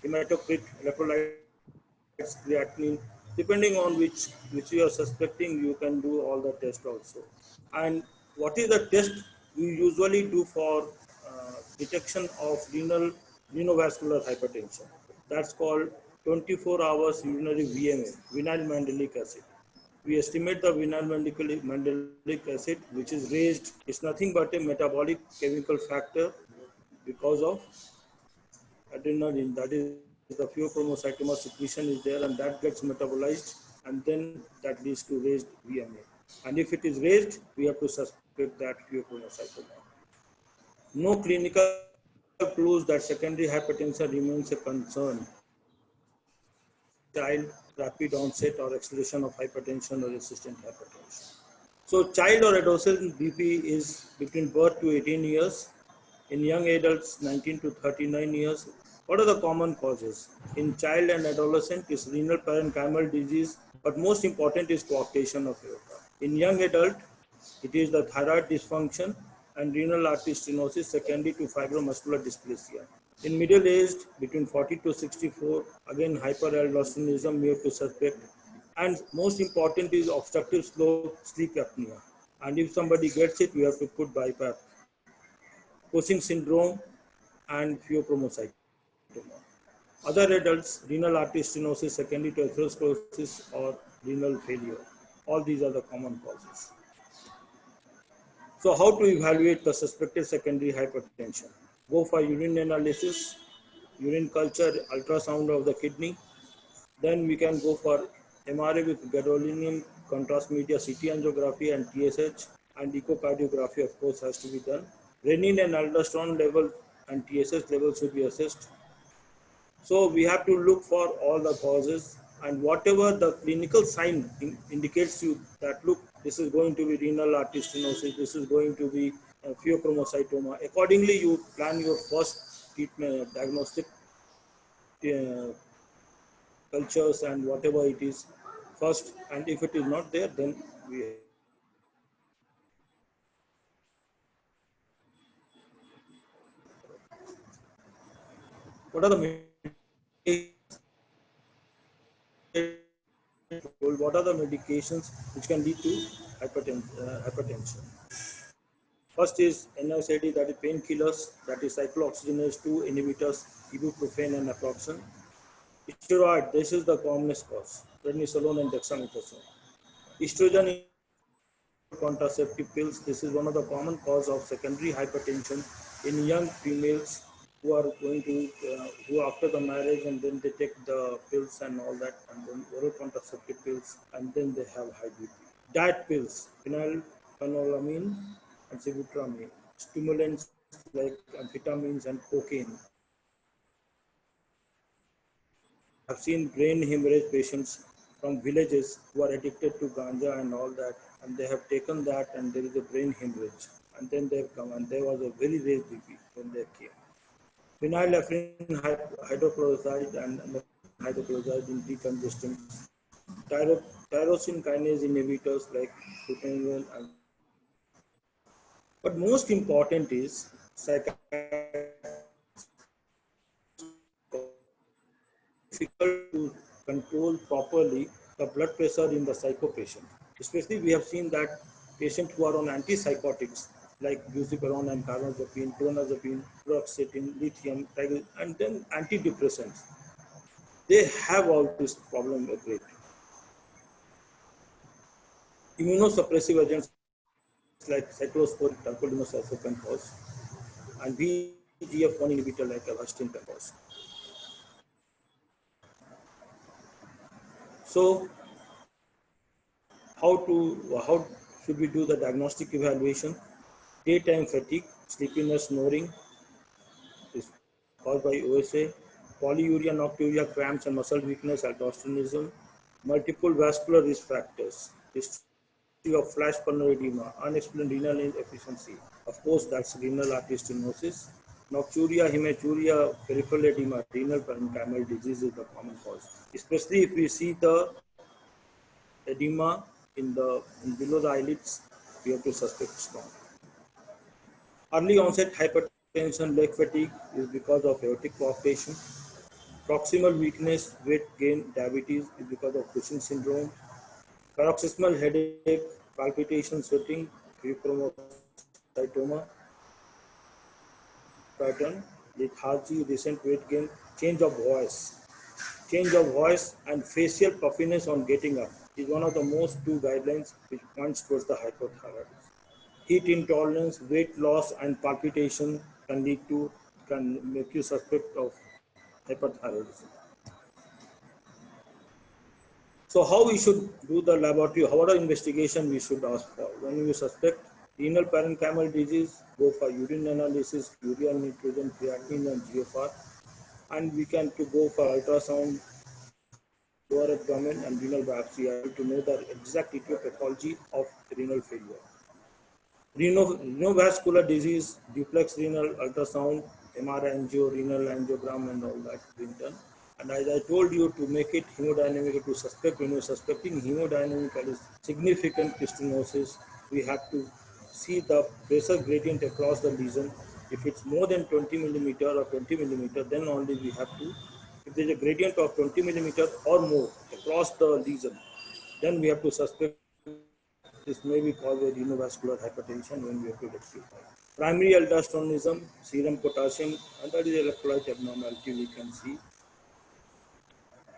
Hematocrit, electrolytes, creatinine, depending on which you are suspecting, you can do all the tests also. And what is the test we usually do for detection of renovascular hypertension? That's called 24 hours urinary VMA, vinyl mandelic acid. We estimate the vinyl mandelic acid, which is raised, is nothing but a metabolic chemical factor because of adrenaline, that is the pheochromocytoma secretion is there, and that gets metabolized, and then that leads to raised VMA. And if it is raised, we have to suspect that pheochromocytoma. No clinical clues that secondary hypertension remains a concern. Child, rapid onset or acceleration of hypertension or resistant hypertension. So child or adolescent BP is between birth to 18 years. In young adults, 19 to 39 years. What are the common causes? In child and adolescent, is renal parenchymal disease, but most important is coarctation of aorta. In young adult, it is the thyroid dysfunction and renal artery stenosis secondary to fibromuscular dysplasia. In middle-aged, between 40 to 64, again hyperaldosteronism we have to suspect. And most important is obstructive slow sleep apnea. And if somebody gets it, we have to put BiPAP. Cushing syndrome and pheochromocytoma. Other adults, renal artery stenosis secondary to atherosclerosis or renal failure. All these are the common causes. So how to evaluate the suspected secondary hypertension? Go for urine analysis, urine culture, ultrasound of the kidney. Then we can go for MRA with gadolinium contrast media, CT angiography and TSH, and echocardiography of course has to be done. Renin and aldosterone level and TSH level should be assessed. So we have to look for all the causes, and whatever the clinical sign indicates you that look, this is going to be renal artery stenosis, this is going to be pheochromocytoma. Accordingly, you plan your first treatment, diagnostic cultures and whatever it is first, and if it is not there, then we what are the medications which can lead to hypertension? First is NSAID, that is painkillers, that is cyclooxygenase 2 inhibitors, ibuprofen and naproxen. Steroid, this is the commonest cause, prednisolone and dexamethasone. Estrogen contraceptive pills, this is one of the common cause of secondary hypertension in young females who are going to, who after the marriage and then they take the pills and all that, and then oral contraceptive pills, and then they have high BP. Diet pills, phenylephrine and sibutramine, stimulants like amphetamines and cocaine. I've seen brain hemorrhage patients from villages who are addicted to ganja and all that, and they have taken that and there is a brain hemorrhage, and then they have come and there was a very raised BP when they came. Phenylephrine hydrochloride and hydrochloride in decongestants, tyrosine kinase inhibitors like flutamide. But most important is difficult to control properly the blood pressure in the psycho patient. Especially we have seen that patients who are on antipsychotics like buspirone and carbamazepine, clonazepine, paroxetine, lithium, and then antidepressants. They have all this problem a great. Immunosuppressive agents like cyclosporine, tacrolimus also can cause, and VEGF1 inhibitor like avastin can cause. So, how should we do the diagnostic evaluation? Daytime fatigue, sleepiness, snoring is caused by OSA, polyuria, nocturia, cramps and muscle weakness, aldosteronism, multiple vascular risk factors, history of flash pulmonary edema, unexplained renal inefficiency. Of course, that's renal artery stenosis. Nocturia, hematuria, peripheral edema, renal parenchymal disease is the common cause. Especially if we see the edema in below the eyelids, we have to suspect strong. Early onset hypertension, leg fatigue is because of aortic coarctation. Proximal weakness, weight gain, diabetes is because of Cushing syndrome. Paroxysmal headache, palpitation, sweating, pheochromocytoma pattern, lethargy, recent weight gain, change of voice. change of voice, and facial puffiness on getting up is one of the most two guidelines which points towards the hypothyroidism. Heat intolerance, weight loss, and palpitation can make you suspect of hyperthyroidism. So how we should do the laboratory, what are investigation we should ask for? When you suspect renal parenchymal disease, go for urine analysis, urea nitrogen, creatinine and GFR, and we can go for ultrasound, lower abdomen and renal biopsy to know the exact etiology of renal failure. Renovascular disease, duplex renal ultrasound, MRI angio, renal angiogram and all that being done. And as I told you, to make it hemodynamic, to suspect, when you're suspecting hemodynamically significant stenosis, we have to see the pressure gradient across the lesion. If it's more than 20 millimeter or 20 millimeter, then only we have to, if there's a gradient of 20 millimeter or more across the lesion, then we have to suspect this may be caused by renovascular hypertension when we have to rectify. Primary aldosteronism, serum potassium, and that is electrolyte abnormality we can see.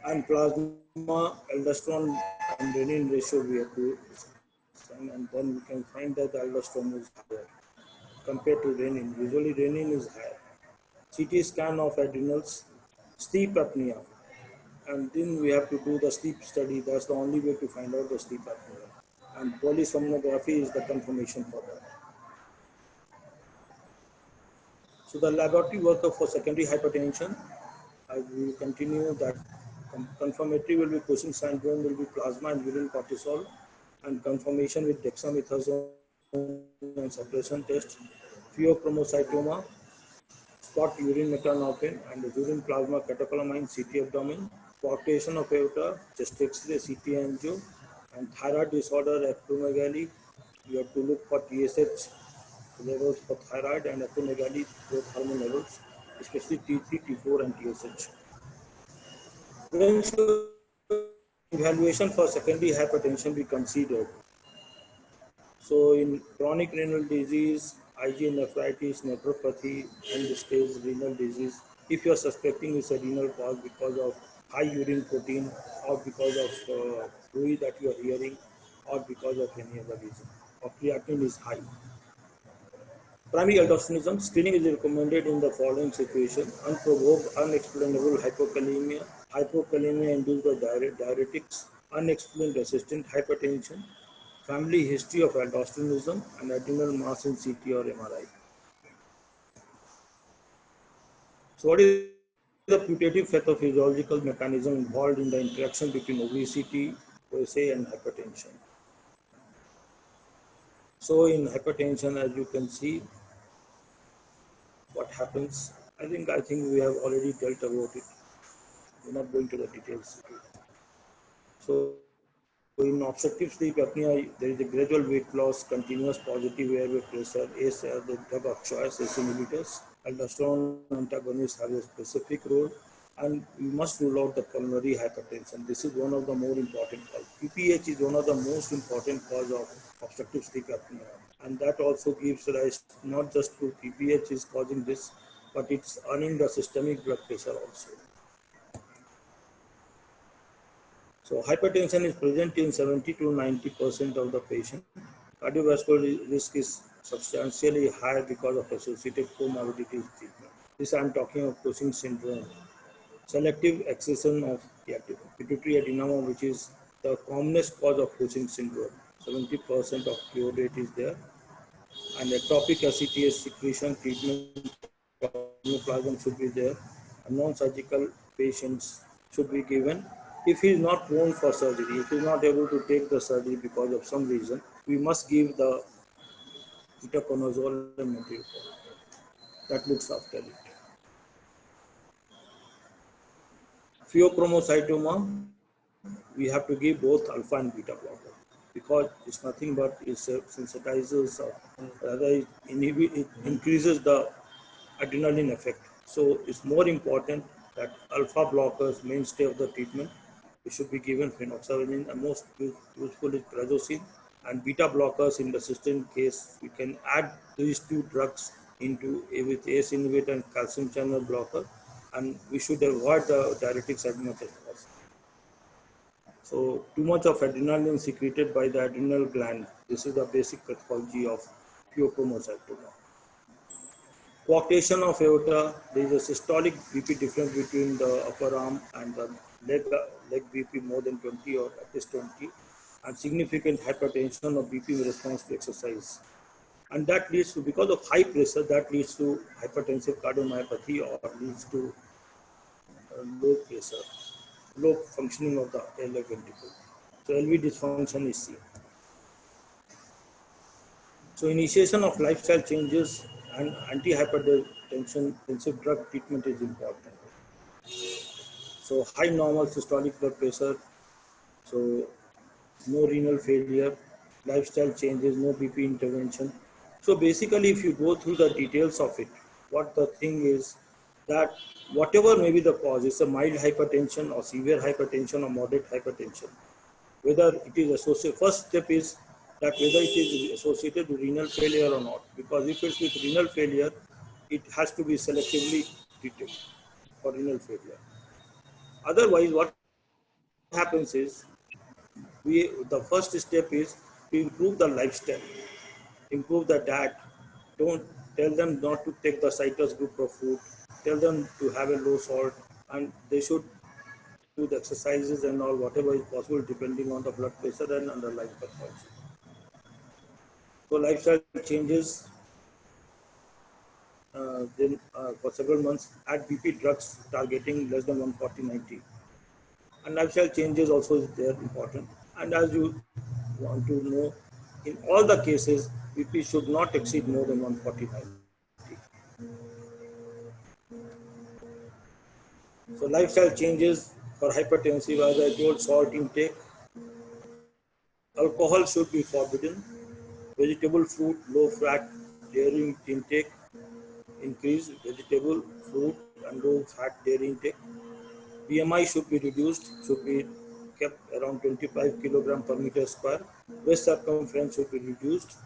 And plasma, aldosterone and renin ratio we have to examine, and then we can find that the aldosterone is higher compared to renin. Usually renin is higher. CT scan of adrenals, sleep apnea, and then we have to do the sleep study. That's the only way to find out the sleep apnea. And polysomnography is the confirmation for that. So the laboratory workup for secondary hypertension, I will continue that. Confirmatory will be Cushing syndrome, will be plasma and urine cortisol, and confirmation with dexamethasone and suppression test, pheochromocytoma, spot urine metanopin, and the urine plasma catecholamine, CT abdomen, palpation of aorta, chest X-ray, CT angio, and thyroid disorder, acromegaly. You have to look for TSH levels for thyroid and acromegaly growth hormone levels, especially T3, T4, and TSH. When should evaluation for secondary hypertension be considered? So in chronic renal disease, IgA nephritis, nephropathy, end-stage renal disease, if you are suspecting it's a renal cause because of high urine protein or because of fluid that you are hearing or because of any other reason, or creatinine is high. Primary aldosteronism screening is recommended in the following situation: unprovoked, unexplainable hypokalemia, hypokalemia induced by diuretics, unexplained resistant hypertension, family history of aldosteronism, and adrenal mass in CT or MRI. So what is the putative pathophysiological mechanism involved in the interaction between obesity, OSA, and hypertension? So in hypertension, as you can see, what happens, I think we have already dealt about it. We're not going to the details. So in obstructive sleep apnea, there is a gradual weight loss, continuous positive airway pressure. ACE are the drug of choice, ACE inhibitors. Aldosterone antagonists have a specific role, and we must rule out the pulmonary hypertension. This is one of the more important causes. PPH is one of the most important cause of obstructive sleep apnea, and that also gives rise not just to PPH is causing this, but it's earning the systemic blood pressure also. So hypertension is present in 70 to 90% of the patient. Cardiovascular risk is substantially higher because of associated comorbidities treatment. This I am talking of Cushing syndrome. Selective accession of pituitary adenoma, which is the commonest cause of Cushing syndrome. 70% of cure rate is there. And ectopic ACTH secretion treatment plasma should be there. And non-surgical patients should be given. If he is not prone for surgery, if he is not able to take the surgery because of some reason, we must give the itaconazole and metriptyline. That looks after it. Pheochromocytoma, we have to give both alpha and beta blocker because it's nothing but it sensitizes, rather it increases the adrenaline effect. So it's more important that alpha blockers, mainstay of the treatment, it should be given phenoxylamine, and most useful is prazosin, and beta blockers in the system case, we can add these two drugs into with ACE inhibitor and calcium channel blocker, and we should avoid the diuretics as much as possible. So too much of adrenaline secreted by the adrenal gland. This is the basic pathology of pheochromocytoma. Coarctation of aorta, there is a systolic BP difference between the upper arm and the leg BP more than 20 or at least 20, and significant hypertension or BP in response to exercise. And that leads to, because of high pressure, that leads to hypertensive cardiomyopathy or leads to low pressure, low functioning of the left ventricle. So LV dysfunction is seen. So initiation of lifestyle changes and antihypertension intensive drug treatment is important. So high normal systolic blood pressure, so no renal failure, lifestyle changes, no BP intervention. So basically, if you go through the details of it, what the thing is that whatever may be the cause, it's a mild hypertension or severe hypertension or moderate hypertension, whether it is associated, first step is that whether it is associated with renal failure or not, because if it's with renal failure, it has to be selectively treated for renal failure. Otherwise, what happens is, the first step is to improve the lifestyle, improve the diet. Don't tell them not to take the citrus group of food. Tell them to have a low salt, and they should do the exercises and all whatever is possible depending on the blood pressure and underlying pathology. So lifestyle changes. Then for several months, add BP drugs targeting less than 140/90. And lifestyle changes also is there important. And as you want to know, in all the cases, BP should not exceed more than 140/90. So lifestyle changes for hypertensive, as I told, salt intake, alcohol should be forbidden, vegetable, fruit, low fat, dairy intake, increase vegetable, fruit and low fat dairy intake. BMI should be reduced, should be kept around 25 kilogram per meter square. Waist circumference should be reduced.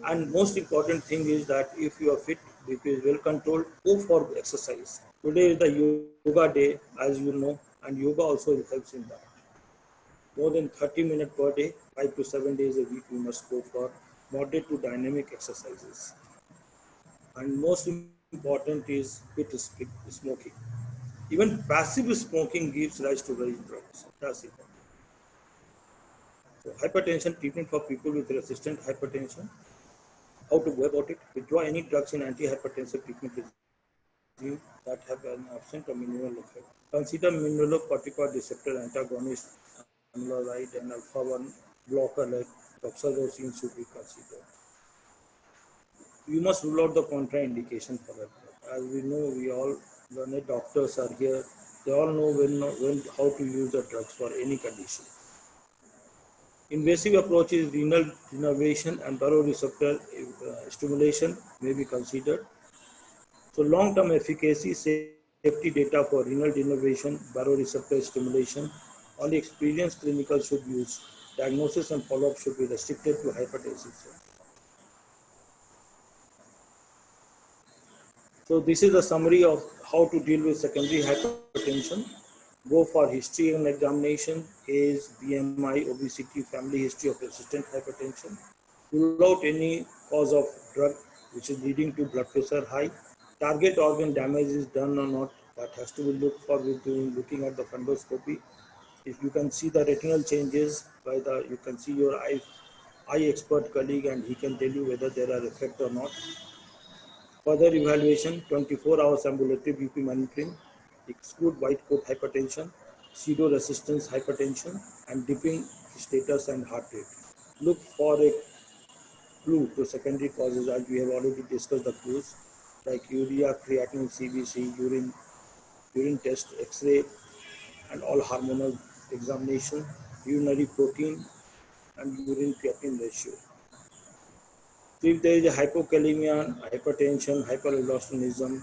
And most important thing is that if you are fit, BP is well controlled, go for exercise. Today is the yoga day, as you know, and yoga also helps in that. More than 30 minutes per day, 5 to 7 days a week, you must go for moderate to dynamic exercises. And most important is quit smoking. Even passive smoking gives rise to raised drugs. That's it. So hypertension treatment for people with resistant hypertension. How to go about it? Withdraw any drugs in antihypertensive treatment regime that have an absent or minimal effect. Consider mineralocorticoid receptor antagonist, amlodipine and alpha-1 blocker like doxorubicin should be considered. You must rule out the contraindication for that. As we know, we all learned doctors are here. They all know when how to use the drugs for any condition. Invasive approaches, renal denervation and baroreceptor stimulation may be considered. So long-term efficacy, safety data for renal denervation, baroreceptor stimulation, only experienced clinicians should use. Diagnosis and follow-up should be restricted to hypertensive. So this is a summary of how to deal with secondary hypertension. Go for history and examination, age, BMI, obesity, family history of resistant hypertension. Rule out any cause of drug which is leading to blood pressure high. Target organ damage is done or not, that has to be looked for with looking at the fundoscopy. If you can see the retinal changes you can see your eye expert colleague and he can tell you whether there are effects or not. Further evaluation, 24 hours ambulatory BP monitoring, exclude white coat hypertension, pseudo-resistance hypertension, and dipping status and heart rate. Look for a clue to secondary causes, as we have already discussed the clues, like urea, creatinine, CBC, urine test, X-ray, and all hormonal examination, urinary protein, and urine creatinine ratio. So if there is a hypokalemia, hypertension, hyperaldosteronism,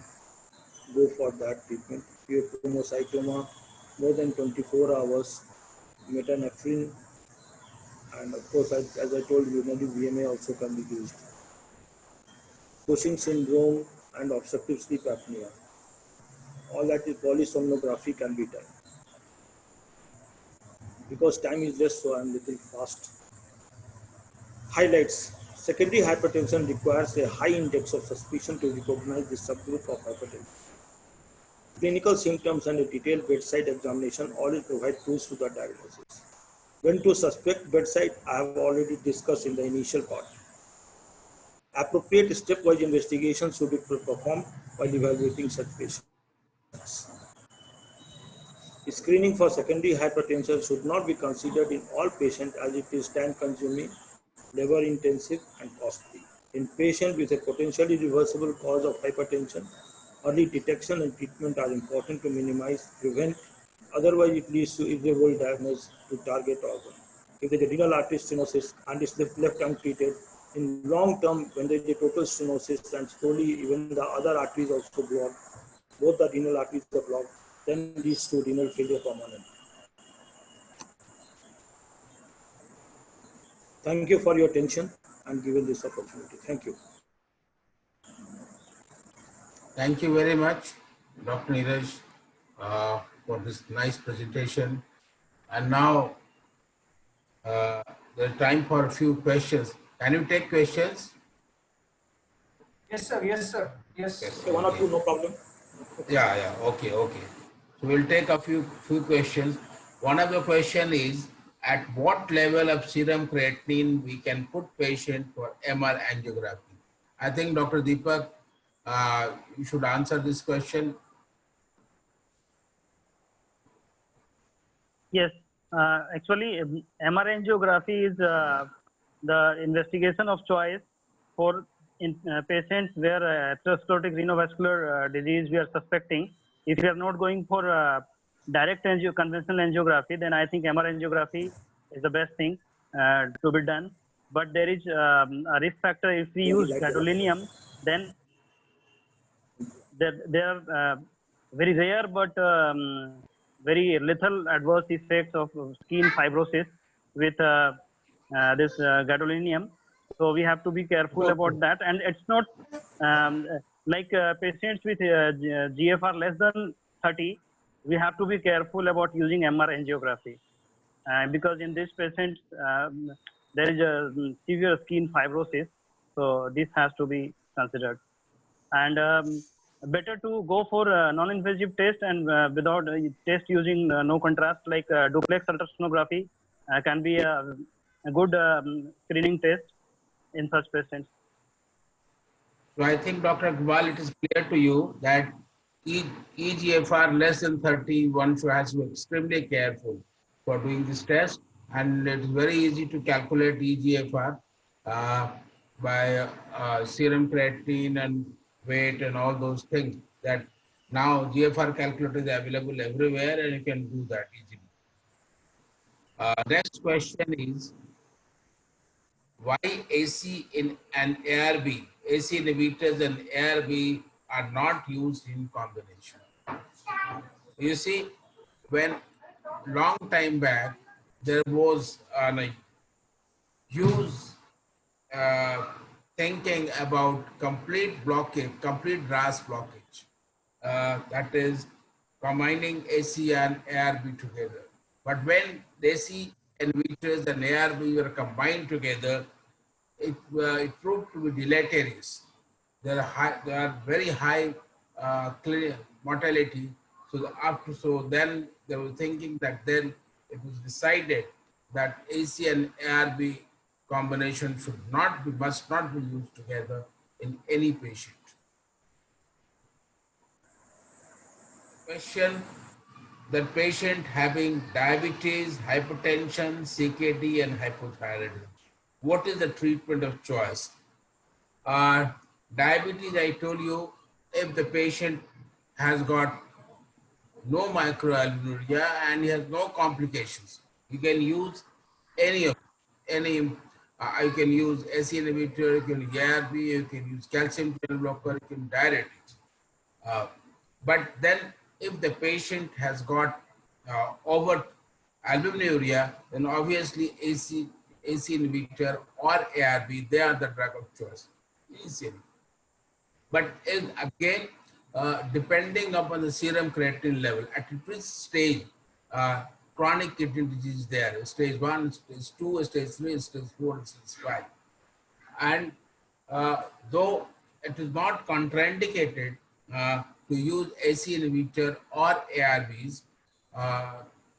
go for that treatment. Pheochromocytoma, more than 24 hours, metanephrine, and of course, as I told you, VMA also can be used. Cushing syndrome and obstructive sleep apnea. All that is polysomnography can be done. Because time is less, so I'm little fast. Highlights. Secondary hypertension requires a high index of suspicion to recognize the subgroup of hypertension. Clinical symptoms and a detailed bedside examination always provide clues to the diagnosis. When to suspect bedside, I have already discussed in the initial part. Appropriate stepwise investigation should be performed while evaluating such patients. Screening for secondary hypertension should not be considered in all patients as it is time-consuming, labor-intensive, and costly. In patients with a potentially reversible cause of hypertension, early detection and treatment are important to minimize, prevent, otherwise it leads to irreversible damage to target organ. If there is renal artery stenosis and is left untreated, in long term, when there is a total stenosis and slowly even the other arteries also block, both the renal arteries are blocked, then leads to renal failure permanent. Thank you for your attention and given this opportunity. Thank you. Thank you very much, Dr. Neeraj, for this nice presentation. And now there's time for a few questions. Can you take questions? Yes, sir. Yes, sir. Yes. Okay, one or two, no problem. Yeah. Okay. So we'll take a few questions. One of the question is, at what level of serum creatinine we can put patient for MR angiography? I think Dr. Deepak, you should answer this question. Yes, actually, MR angiography is the investigation of choice for patients where atherosclerotic renovascular disease we are suspecting. If we are not going for direct conventional angiography, then I think MR angiography is the best thing to be done. But there is a risk factor. If we use gadolinium, then they are very rare but very little adverse effects of skin fibrosis with this gadolinium. So we have to be careful about that. And it's not like patients with GFR less than 30, we have to be careful about using MR angiography because in this patient there is a severe skin fibrosis. So this has to be considered. And better to go for non-invasive test and without test using no contrast like duplex ultrasonography can be a good screening test in such patients. So I think, Dr. Agarwal, it is clear to you that eGFR less than 30, one has to be extremely careful for doing this test. And it is very easy to calculate eGFR by serum creatinine and weight and all those things, that now GFR calculator is available everywhere and you can do that easily. Next question is, why AC and ARB, AC inhibitors and ARB are not used in combination? You see, when long time back, there was a huge thinking about complete blockage, complete RAS blockage. That is combining AC and ARB together. But when AC inhibitors and ARB were combined together, it proved to be deleterious. There are very high mortality. So then they were thinking that then it was decided that AC and ARB combination must not be used together in any patient. Question: that patient having diabetes, hypertension, CKD, and hypothyroidism, what is the treatment of choice? Diabetes, I told you, if the patient has got no microalbuminuria and he has no complications, you can use any. You can use AC inhibitor, you can use ARB, you can use calcium channel blocker, you can diuretics. But then if the patient has got overt albuminuria, then obviously AC inhibitor or ARB, they are the drug of choice. Easily. But again, depending upon the serum creatinine level, at which stage chronic kidney disease there, stage 1, stage 2, stage 3, stage 4, and stage 5. And though it is not contraindicated to use AC inhibitor or ARBs,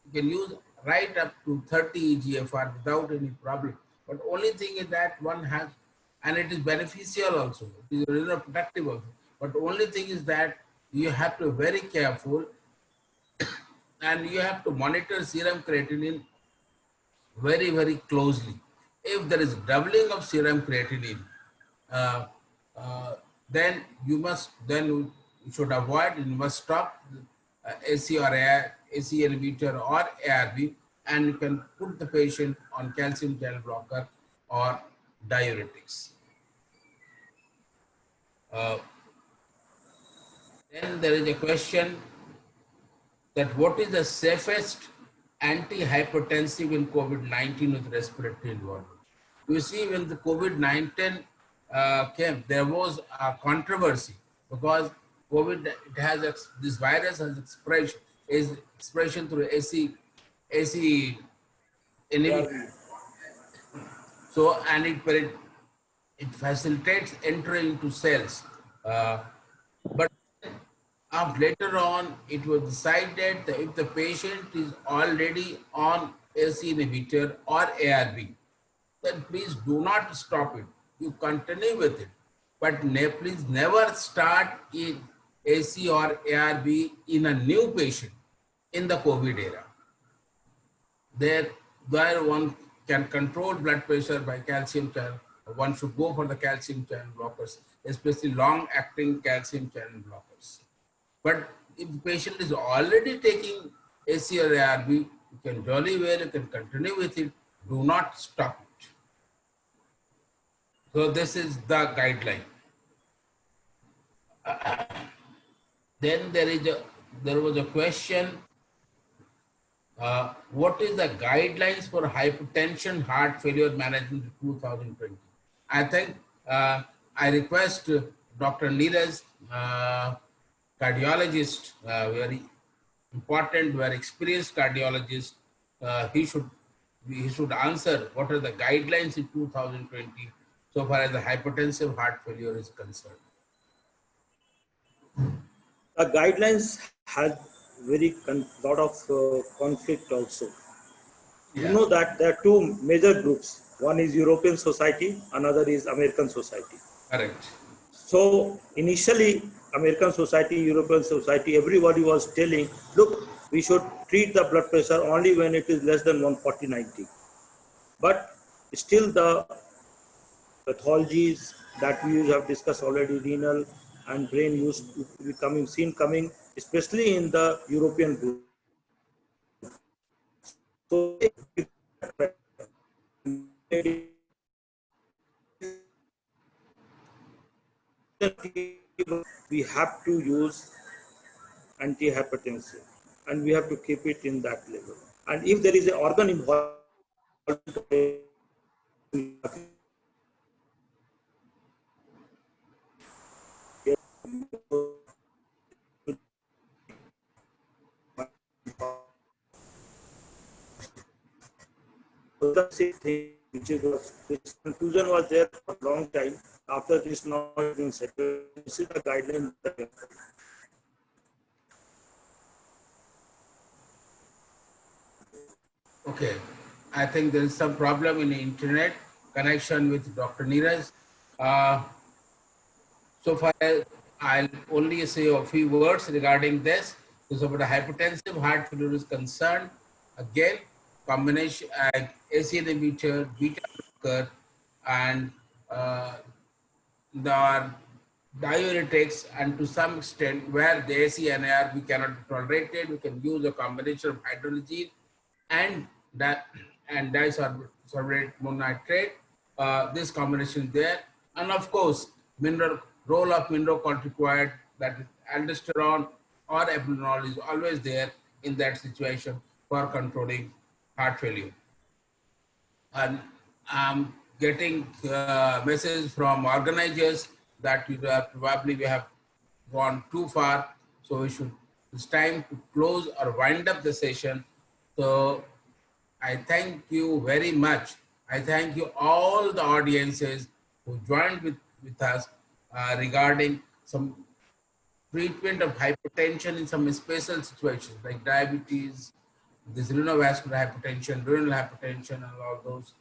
you can use right up to 30 EGFR without any problem. But only thing is that one has, and it is beneficial also, it is protective also. But only thing is that you have to be very careful and you have to monitor serum creatinine very, very closely. If there is doubling of serum creatinine, then you should avoid, you must stop AC inhibitor or ARB, and you can put the patient on calcium channel blocker or diuretics. Then there is a question that what is the safest antihypertensive in COVID-19 with respiratory involvement? You see, when the COVID-19 came, there was a controversy because COVID, this virus has expression through AC inhibitor. So, and it facilitates entry into cells. But later on, it was decided that if the patient is already on AC inhibitor or ARB, then please do not stop it. You continue with it. But please never start in AC or ARB in a new patient in the COVID era. There one can control blood pressure by calcium channel. One should go for the calcium channel blockers, especially long-acting calcium channel blockers. But if the patient is already taking AC or ARB, you can jolly well, you can continue with it. Do not stop it. So this is the guideline. Then there was a question. What is the guidelines for hypertension, heart failure management in 2020? I think I request Dr. Neeraj, cardiologist, very important, very experienced cardiologist. He should answer what are the guidelines in 2020 so far as the hypertensive heart failure is concerned. The guidelines had lot of conflict also. Yeah. You know that there are two major groups. One is European Society, another is American Society. Correct. So initially, American Society, European Society, everybody was telling, look, we should treat the blood pressure only when it is less than 140/90. But still the pathologies that we have discussed already, renal and brain used to be coming, especially in the European group. So we have to use antihypertensive and we have to keep it in that level. And if there is an organ involved, the same thing, which is this confusion was there for a long time. After this now has been settled, this is the guideline. Okay, I think there is some problem in the internet connection with Dr. Neeraj. So far, I'll only say a few words regarding this. So far, the hypertensive heart failure is concerned. Again, combination AC inhibitor, beta blocker, and the diuretics, and to some extent where the AC and ARB cannot be tolerated, we can use a combination of hydrolysine and disorbate mononitrate. This combination there, and of course, role of mineralocorticoid, that is aldosterone or epinol, is always there in that situation for controlling heart failure. And I'm getting messages from organizers that probably we have gone too far, so it's time to close or wind up the session. So I thank you very much. I thank you all the audiences who joined with us regarding some treatment of hypertension in some special situations like diabetes, this renovascular hypertension, renal hypertension, and all those.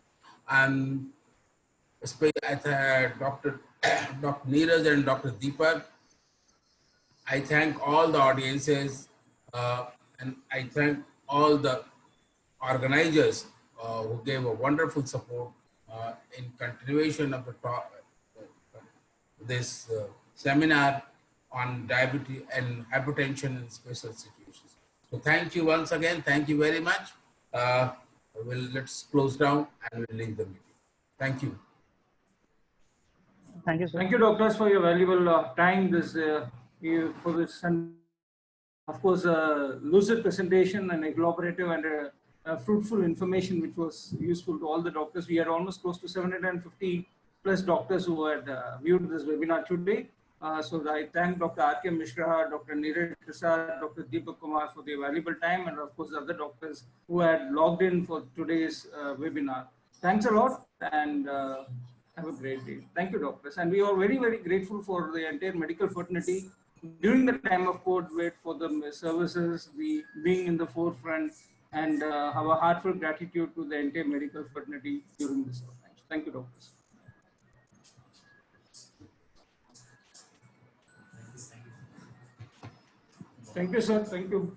And Dr. Dr. Neeraj and Dr. Deepak, I thank all the audiences and I thank all the organizers who gave a wonderful support in continuation of the talk, this seminar on diabetes and hypertension in special situations. So thank you once again. Thank you very much. Let's close down and we'll leave the meeting. Thank you. Thank you, sir. Thank you, doctors, for your valuable time for this, and of course, lucid presentation and a collaborative and fruitful information, which was useful to all the doctors. We had almost close to 750 plus doctors who had viewed this webinar today. So I thank Dr. R.K. Mishra, Dr. Neeraj Prasad, Dr. Deepak Kumar for their valuable time, and of course, the other doctors who had logged in for today's webinar. Thanks a lot, and have a great day. Thank you, doctors. And we are very, very grateful for the entire medical fraternity during the time of COVID for the services, the being in the forefront, and have a heartfelt gratitude to the entire medical fraternity during this time. Thank you, doctors. Thank you, sir. Thank you.